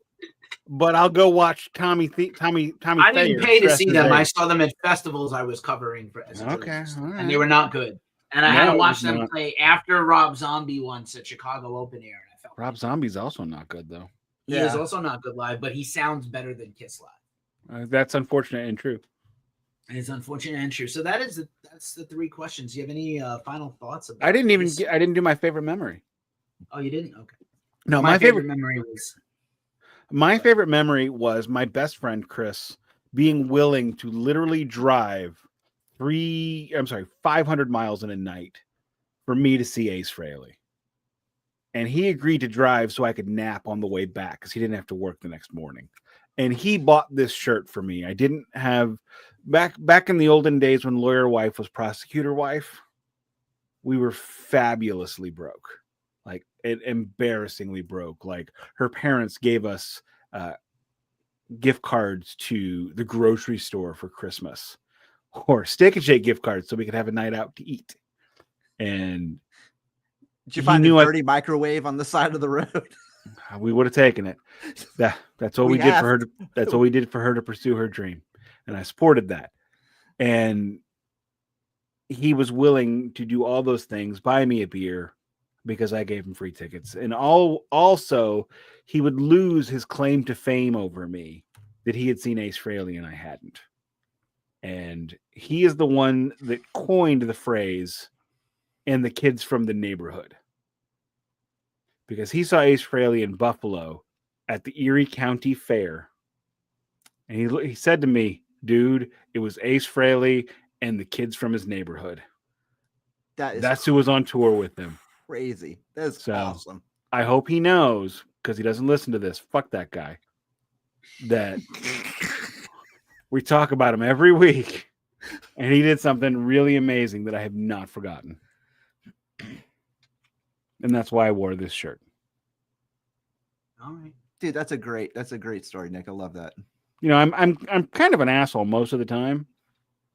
but I'll go watch Tommy. I didn't pay to see them. I saw them at festivals I was covering for and they were not good. And I had to watch them play after Rob Zombie once at Chicago Open Air. And I felt Rob Zombie's also not good though. He is also not good live, but he sounds better than KISS live. That's unfortunate and true. It's unfortunate and true. So that's the 3 questions. Do you have any final thoughts about I didn't do my favorite memory. Oh, you didn't? Okay. No, my favorite memory was my best friend Chris being willing to literally drive 500 miles in a night for me to see Ace Frehley. And he agreed to drive so I could nap on the way back because he didn't have to work the next morning. And he bought this shirt for me. I didn't have back in the olden days when lawyer wife was prosecutor wife. We were fabulously broke, like embarrassingly broke. Like her parents gave us gift cards to the grocery store for Christmas, or Steak and Shake gift cards so we could have a night out to eat. And did you find a dirty microwave on the side of the road? We would have taken it. That's what we did for her. That's what we did for her to pursue her dream, and I supported that. And he was willing to do all those things, buy me a beer because I gave him free tickets, and also he would lose his claim to fame over me that he had seen Ace Frehley and I hadn't. And he is the one that coined the phrase "and the kids from the neighborhood," because he saw Ace Frehley in Buffalo at the Erie County Fair. And he said to me, dude, it was Ace Frehley and the kids from his neighborhood. That's who was on tour with him. Crazy. That's awesome. I hope he knows, because he doesn't listen to this. Fuck that guy. That we talk about him every week. And he did something really amazing that I have not forgotten. And that's why I wore this shirt. All right, dude, that's a great story, Nick. I love that. You know, I'm kind of an asshole most of the time,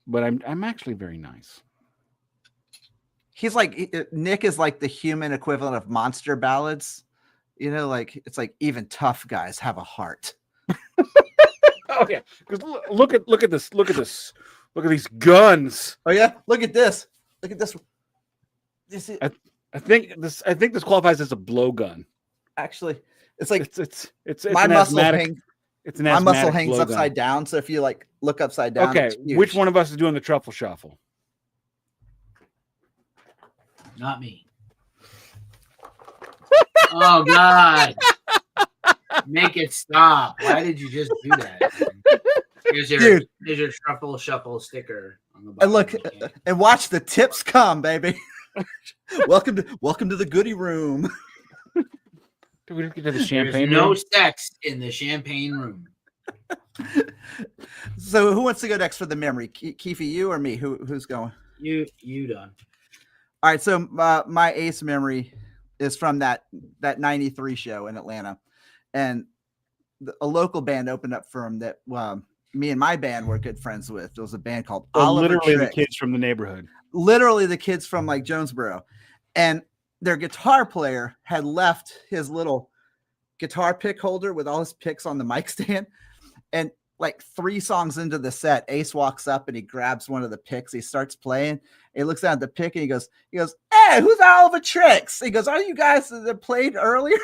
but I'm actually very nice. He's like Nick is like the human equivalent of Monster Ballads. You know, like it's like even tough guys have a heart. Oh yeah, because look at this. Look at these guns. Oh yeah, look at this. Look at this. You see? I think this qualifies as a blowgun. Actually, it's like it's my muscle hangs. It's an my muscle hangs blowgun. Upside down. So if you like look upside down, okay, which one of us is doing the truffle shuffle? Not me. Oh God! Make it stop! Why did you just do that? Here's your truffle shuffle sticker on the bottom. And look, and watch the tips come, baby. welcome to the goodie room. Do we get to the champagne? There's no sex in the champagne room. So who wants to go next for the memory? Keefy, you or me? Who's going? You done. All right. So my Ace memory is from that 93 show in Atlanta, and a local band opened up for him that me and my band were good friends with. There was a band called Oliver literally Trick. The kids from the neighborhood. Literally the kids from like Jonesboro, and their guitar player had left his little guitar pick holder with all his picks on the mic stand. And like 3 songs into the set, Ace walks up and he grabs one of the picks. He starts playing. He looks down at the pick and he goes, "Hey, who's Oliver Tricks?" He goes, "Are you guys that played earlier?"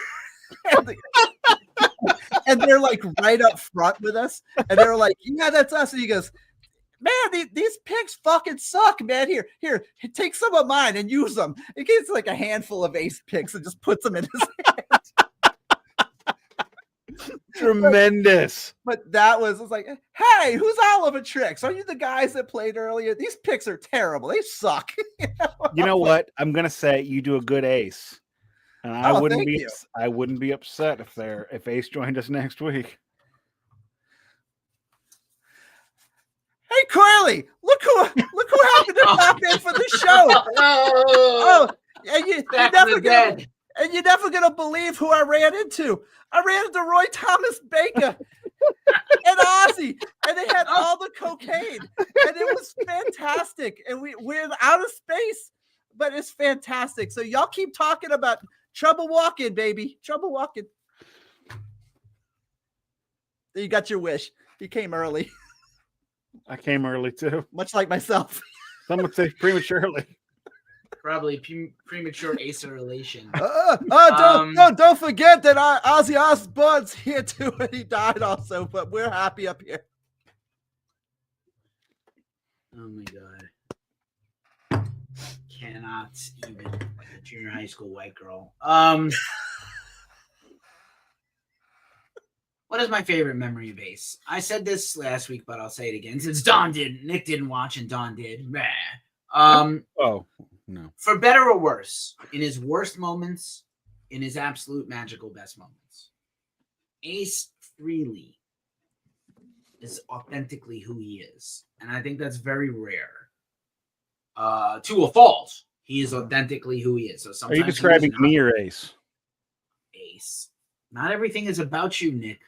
And they're like right up front with us. And they're like, "Yeah, that's us." And he goes, "Man, these picks fucking suck, man. Here, take some of mine and use them." He gets like a handful of Ace picks and just puts them in his hand. Tremendous. But that was like, "Hey, who's Oliver Tricks? Are you the guys that played earlier? These picks are terrible. They suck." You know what? I'm gonna say you do a good Ace. And I Oh, wouldn't thank be you. I wouldn't be upset if Ace joined us next week. Hey, Corley, look who happened to pop in for the show. Oh, and Back from the dead. you're never gonna believe who I ran into. I ran into Roy Thomas Baker and Ozzy, and they had all the cocaine, and it was fantastic. And we're in outer space, but it's fantastic. So y'all keep talking about trouble walking, baby. Trouble walking. You got your wish. You came early, I came early too. much like myself. Some would say prematurely. Probably premature acerylation. Don't forget that Ozzy Osbourne's here too, and he died also. But we're happy up here. Oh my god. Cannot even like a junior high school white girl. What is my favorite memory of Ace? I said this last week, but I'll say it again since Nick didn't watch and Don did. Oh no. For better or worse, in his worst moments, in his absolute magical best moments, Ace Frehley is authentically who he is. And I think that's very rare. To a fault, he is authentically who he is. So Are sometimes you describing me or Ace? Ace. Not everything is about you, Nick.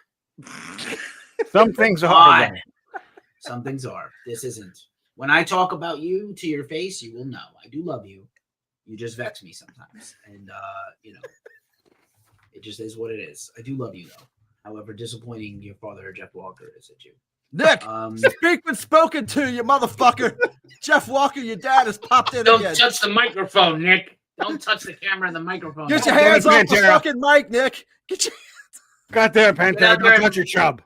Some things are. But some things are. This isn't. When I talk about you to your face, you will know. I do love you. You just vex me sometimes. And, it just is what it is. I do love you, though. However disappointing your father, Jeff Walker, is at you. Nick, speak when spoken to, you motherfucker. Jeff Walker, your dad, has popped in Don't again. touch the microphone, Nick. Don't touch the camera and the microphone. Get your hands off the fucking mic, Nick. Get your God damn, Pantera, don't touch your chub.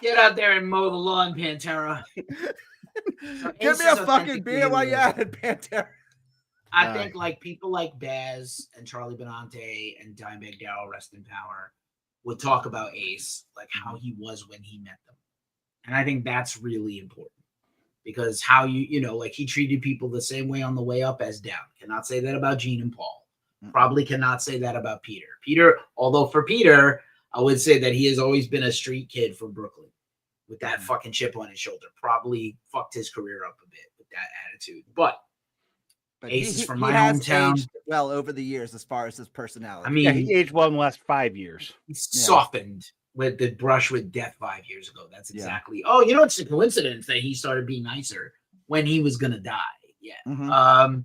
Get out there and mow the lawn, Pantera. Give me a fucking beer while you're at it, Pantera. I think like people like Baz and Charlie Benante and Dimebag Darrell, rest in power, would talk about Ace, like how he was when he met them. And I think that's really important because how like he treated people the same way on the way up as down. Cannot say that about Gene and Paul. Probably cannot say that about Peter. Although for Peter, I would say that he has always been a street kid from Brooklyn with that fucking chip on his shoulder. Probably fucked his career up a bit with that attitude. But Ace is from my hometown. Aged well over the years as far as his personality. I mean, Yeah, he aged well in the last 5 years. He's softened with the brush with death 5 years ago. That's exactly. Oh, it's a coincidence that he started being nicer when he was gonna die. Yeah. Mm-hmm.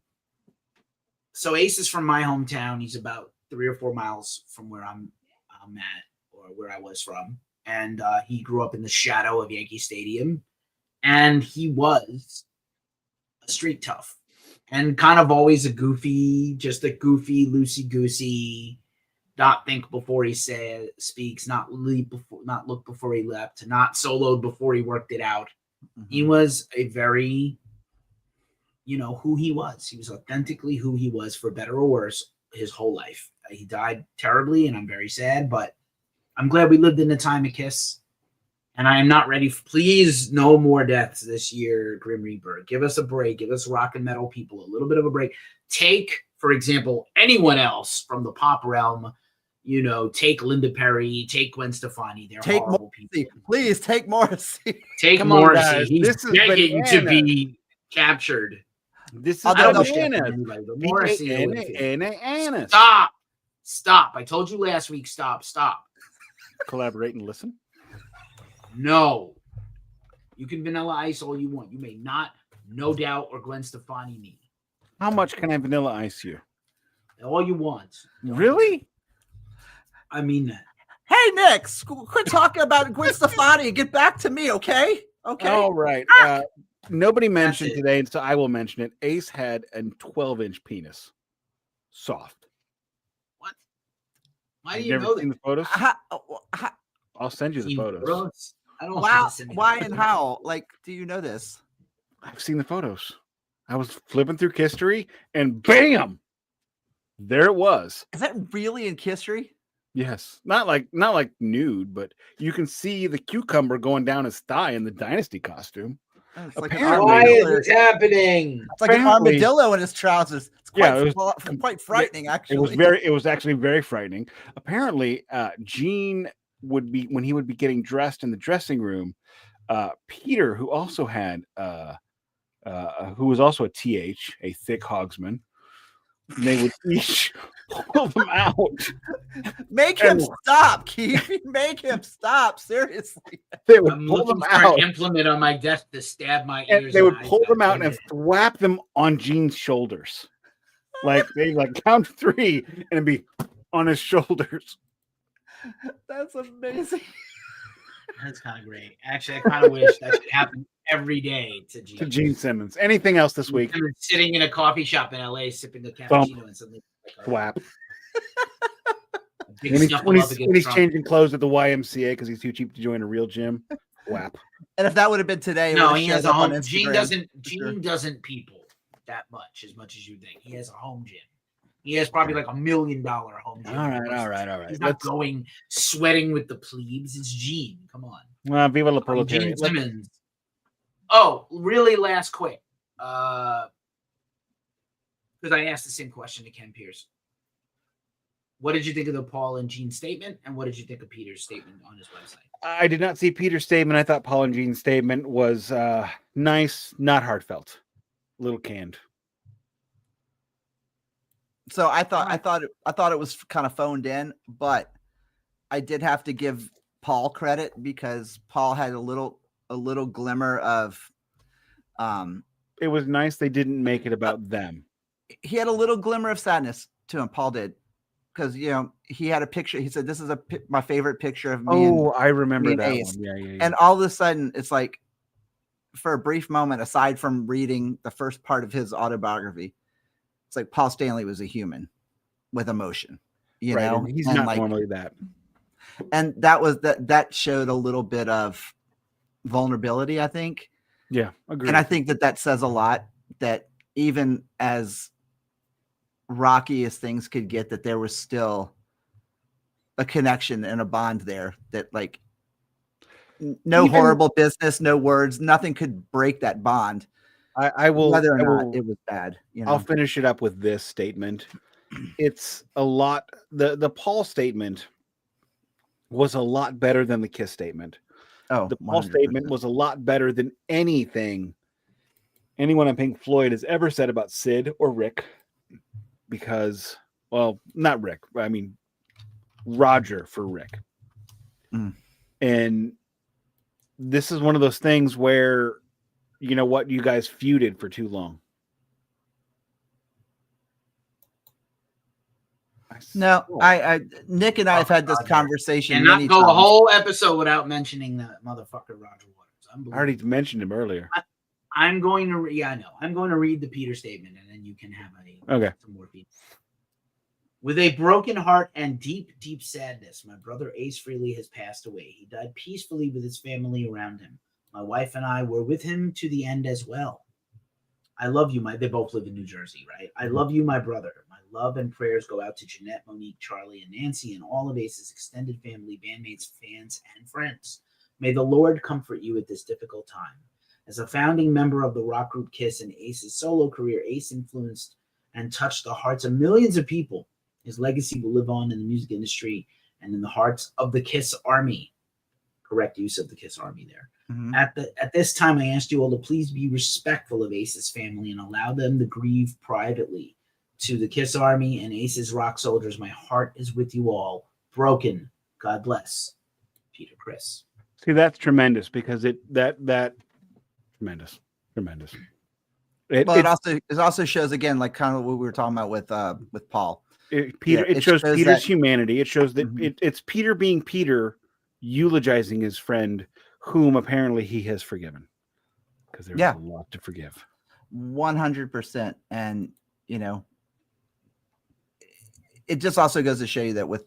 So Ace is from my hometown. He's about 3 or 4 miles from where I'm at, or where I was from. And he grew up in the shadow of Yankee Stadium. And he was a street tough. And kind of always a goofy, loosey-goosey, not think before he speaks, not look before he leapt, not soloed before he worked it out. Mm-hmm. He was a very, who he was. He was authentically who he was, for better or worse, his whole life. He died terribly, and I'm very sad, but I'm glad we lived in the time of KISS. And I am not ready. Please, no more deaths this year, Grim Reaper. Give us a break. Give us rock and metal people a little bit of a break. Take, for example, anyone else from the pop realm. Take Linda Perry. Take Gwen Stefani. They're horrible people. Please take Morrissey. Take Morrissey. He's begging to be captured. This is Morrissey. Stop. I told you last week. Stop. Collaborate and listen. No. You can Vanilla Ice all you want. You may not, No Doubt, or Gwen Stefani me. How much can I Vanilla Ice you? All you want. Really? I mean that. Hey, Nick, quit talking about Gwen Stefani and get back to me, okay? Okay. All right. Nobody mentioned today, and so I will mention it. Ace had a 12-inch penis. Soft. What? Why do you know that? Seen the photos? I'll send you the photos. I don't. Wow. Why and how? Like, do you know this? I've seen the photos. I was flipping through history, and bam, there it was. Is that really in history? Yes, not like nude, but you can see the cucumber going down his thigh in the Dynasty costume. It's like an Apparently- Why is armadillo. this happening? It's like an Apparently- armadillo in his trousers. It's Yeah, quite frightening, actually. It was actually very frightening. Apparently, Gene would be when he would be getting dressed in the dressing room. Peter, who also had who was also a TH, a thick hogsman, they would each pull them out. Make him stop, Keefy. Make him stop. Seriously. They would I'm pull looking them for out. an implement on my desk to stab my And ears. they would eyes pull them back out in and it. thwap them on Gene's shoulders. Like they like count 3 and it'd be on his shoulders. That's amazing. That's kind of great. Actually, I kind of wish that should happen every day to Gene. To Gene Simmons. Anything else this week? Him sitting in a coffee shop in LA sipping a cappuccino and suddenly Thwap. a big When snuffle he's, up against when he's Trump. changing clothes at the YMCA because he's too cheap to join a real gym. Thwap. And if that would have been today, it No, would have he showed has a up on home. Gene Instagram, doesn't. for Gene sure. doesn't people that much as you think. He has a home gym. He has probably like $1 million home gym. All right. He's not going sweating with the plebes. It's Gene. Come on. Viva la Gene proletariat. Simmons. Oh, really? Last quick. Because I asked the same question to Ken Pierce. What did you think of the Paul and Gene statement, and what did you think of Peter's statement on his website? I did not see Peter's statement. I thought Paul and Gene's statement was nice, not heartfelt, a little canned. So I thought it was kind of phoned in, but I did have to give Paul credit because Paul had a little glimmer of It was nice they didn't make it about them. he had a little glimmer of sadness to him. Paul did, because he had a picture. He said, "This is my favorite picture of me." Oh, I remember and that Ace. one. Yeah. And all of a sudden, it's like, for a brief moment, aside from reading the first part of his autobiography, it's like Paul Stanley was a human with emotion. You right, know, and he's and not like, normally that. and that showed a little bit of vulnerability, I think. Yeah, agreed. And I think that says a lot, that even as rocky as things could get, that there was still a connection and a bond there, that like no horrible business, no words, nothing could break that bond. I will, whether or not it was bad. I'll finish it up with this statement. It's a lot. The Paul statement was a lot better than the KISS statement. Oh, The Paul 100%. statement was a lot better than anything anyone on Pink Floyd has ever said about Sid or Rick, because, well, not Rick. I mean, Roger for Rick. Mm. And this is one of those things where, you know what, you guys feuded for too long. No, I Nick and I have had this conversation. And not many go a times. whole episode without mentioning that motherfucker Roger Waters. I already mentioned him earlier. I'm going to I know. I'm going to read the Peter statement, and then you can have some more feedback. With a broken heart and deep, deep sadness, my brother Ace Frehley has passed away. He died peacefully with his family around him. My wife and I were with him to the end as well. I love you, they both live in New Jersey, right? I love you, my brother. My love and prayers go out to Jeanette, Monique, Charlie, and Nancy, and all of Ace's extended family, bandmates, fans, and friends. May the Lord comfort you at this difficult time. As a founding member of the rock group KISS and Ace's solo career, Ace influenced and touched the hearts of millions of people. His legacy will live on in the music industry and in the hearts of the KISS Army. Correct use of the KISS Army there. Mm-hmm. At this time, I asked you all to please be respectful of Ace's family and allow them to grieve privately. To the KISS Army and Ace's rock soldiers, my heart is with you all. Broken. God bless. Peter Criss. See, that's tremendous, because that tremendous. It also shows, again, like kind of what we were talking about with Paul. It shows Peter's that humanity. It shows that it's Peter being Peter, eulogizing his friend, whom apparently he has forgiven, because there's a lot to forgive. 100%. And it just also goes to show you that with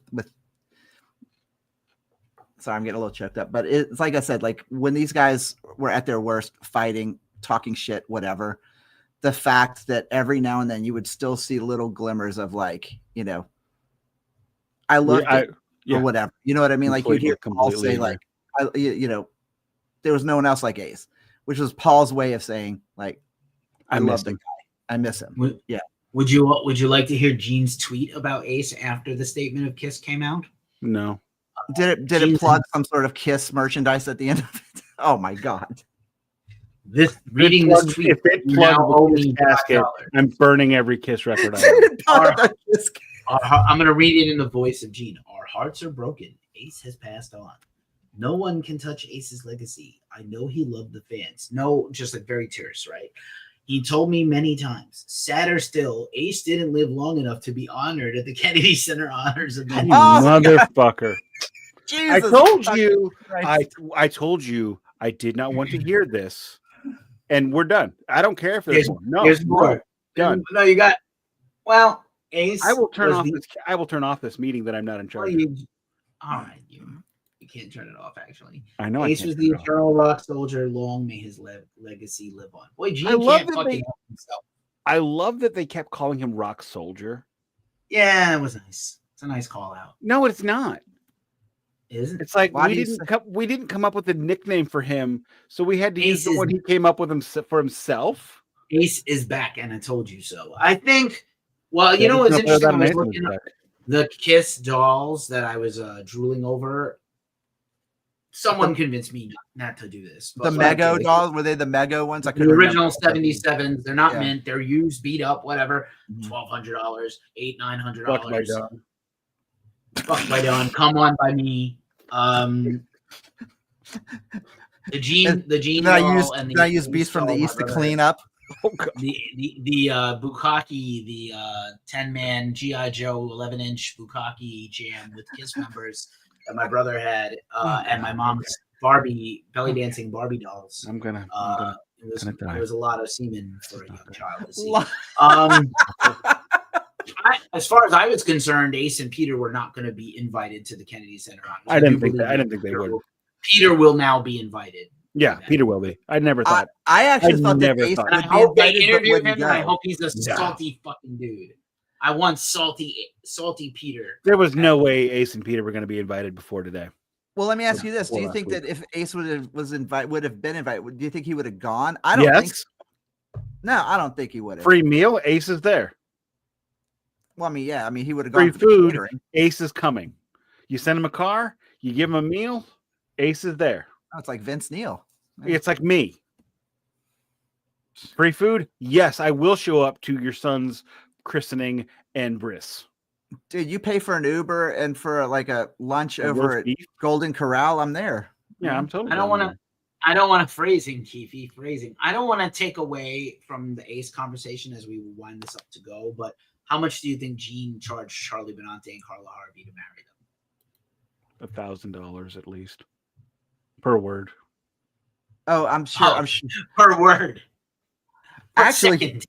sorry, I'm getting a little choked up, but it's like I said, like when these guys were at their worst, fighting, talking shit, whatever, the fact that every now and then you would still see little glimmers of like, I loved it or whatever. You know what I mean? Like you hear Paul say like, there was no one else like Ace. which was Paul's way of saying, like, I miss love the him. guy. I miss him. Would you like to hear Gene's tweet about Ace after the statement of KISS came out? No. Did it Gene's- plug some sort of KISS merchandise at the end of it? Oh my god. Reading this tweet, If it you now plugged owe the me KISS casket, $5. I'm burning every KISS record I own. I'm going to read it in the voice of Gene. Our hearts are broken. Ace has passed on. No one can touch Ace's legacy. I know he loved the fans. No, just like very terse, right? He told me many times. Sadder still, Ace didn't live long enough to be honored at the Kennedy Center Honors event. You motherfucker. I Jesus told you. Christ. I told you I did not want to hear this. And we're done. I don't care if there's more. No, There's more. Done. No, you got. Well, Ace. I will turn was off the- this. I will turn off this meeting that I'm not in charge of. All right, you can't turn it off. Actually, I know. Ace I was can't the turn it off. eternal rock soldier. Long may his legacy live on. Boy, Gene I love can't that fucking they- help himself. I love that they kept calling him Rock Soldier. Yeah, it was nice. It's a nice call out, No, it's not. isn't it? It's like Why we do you didn't come up with a nickname for him, so we had to use Ace the is- one he came up with for himself. Ace is back, and I told you so. I think. Well, you Yeah, know what's no, interesting? that I was amazing looking up stuff. the KISS dolls that I was drooling over. Someone convinced me not to do this. The but Mego like, dolls, were they the Mego ones? I The couldn't original remember. 77s. They're not Yeah. mint. They're used, beat up, whatever. Mhm. $1,200, $800, Fuck my $900. dog. Fuck by Dawn. Come on by me. The Gene Then I doll used, and then I used Beast from the doll, my East to brother clean up. Oh, God. the Bukkake, the 10-man GI Joe 11-inch Bukkake jam with KISS members that my brother had, and my mom's Barbie belly dancing Barbie dolls. I'm gonna It die. was a lot of semen for a young child to see. Lo- As far as I was concerned, Ace and Peter were not going to be invited to the Kennedy Center Honors. I didn't think they Peter would. Peter will now be invited. Yeah, Peter will be. I never thought. I actually I thought that never Ace thought- And I would be hope they invited, but interview him, wouldn't and I go. hope he's a Yeah. salty fucking dude. I want salty Peter. There was no way Ace and Peter were going to be invited before today. Well, let me ask you this: Do you last think week. that if Ace would have been invited, do you think he would have gone? I don't think. Yes, So. No, I don't think he would have. free meal. Ace is there. Well, I mean, yeah, I mean, he would have Free gone for the food. catering. Ace is coming. You send him a car. You give him a meal. Ace is there. Oh, it's like Vince Neil. It's like me. Free food. Yes, I will show up to your son's christening and bris. Dude, you pay for an Uber and for like a lunch A over roast at beef. Golden Corral. I'm there. Yeah, I'm totally. I don't down want there. to. I don't want to phrasing, Keefy. Phrasing. I don't want to take away from the Ace conversation as we wind this up to go. But how much do you think Gene charged Charlie Benante and Carla Harvey to marry them? $1,000 at least per word. Oh, I'm sure. Oh. I'm sure. Per word. Per Actually, second.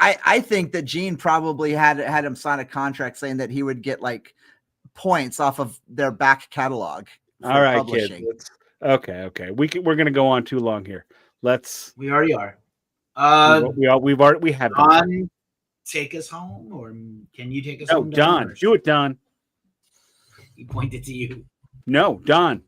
I think that Gene probably had him sign a contract saying that he would get like points off of their back catalog. for All right, publishing. kids. Okay. We're gonna go on too long here. Let's. We already are. We have. done. Don, take us home, or can you take us No, home? Don, or- do it, Don. He pointed to you. No, Don.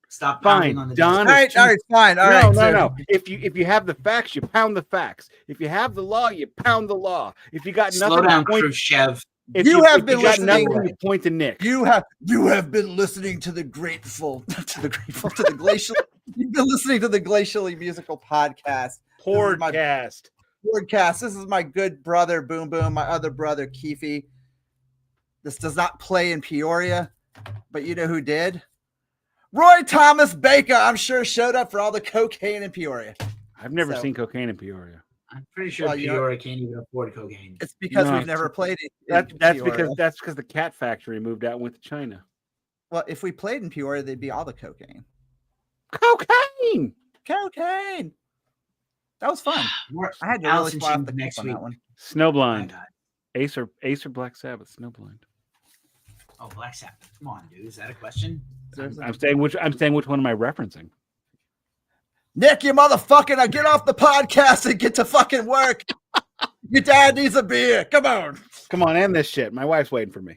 Stop Fine, pounding on the Don. desk. All right, fine. All right. No. If you have the facts, you pound the facts. If you have the law, you pound the law. If you got Slow nothing, down, you point, Khrushchev. if You have if been got listening- nothing, you point to Nick. You have been listening to the Greatful to the Glacially. You've been listening to the Glacially musical podcast. Podcast. Podcast. This is my good brother Boom Boom, my other brother Keefy. This does not play in Peoria, but you know who did? Roy Thomas Baker, I'm sure, showed up for all the cocaine in Peoria. I've never So- seen cocaine in Peoria. I'm pretty sure Well, you know- Peoria can't even afford cocaine. It's because No, we've never played it. That's Peoria. because the cat factory moved out and went to China. Well, if we played in Peoria, they'd be all the cocaine. Cocaine. Cocaine. That was fun. I had to Alice really and fly off Sheen the next next on week. that one. Snowblind. My God. Ace or Black Sabbath. Snowblind. Oh, Black Sabbath. Come on, dude. Is that a question? I'm saying which one am I referencing? Nick, you motherfucker, now get off the podcast and get to fucking work. Your dad needs a beer. Come on. Come on, end this shit. My wife's waiting for me.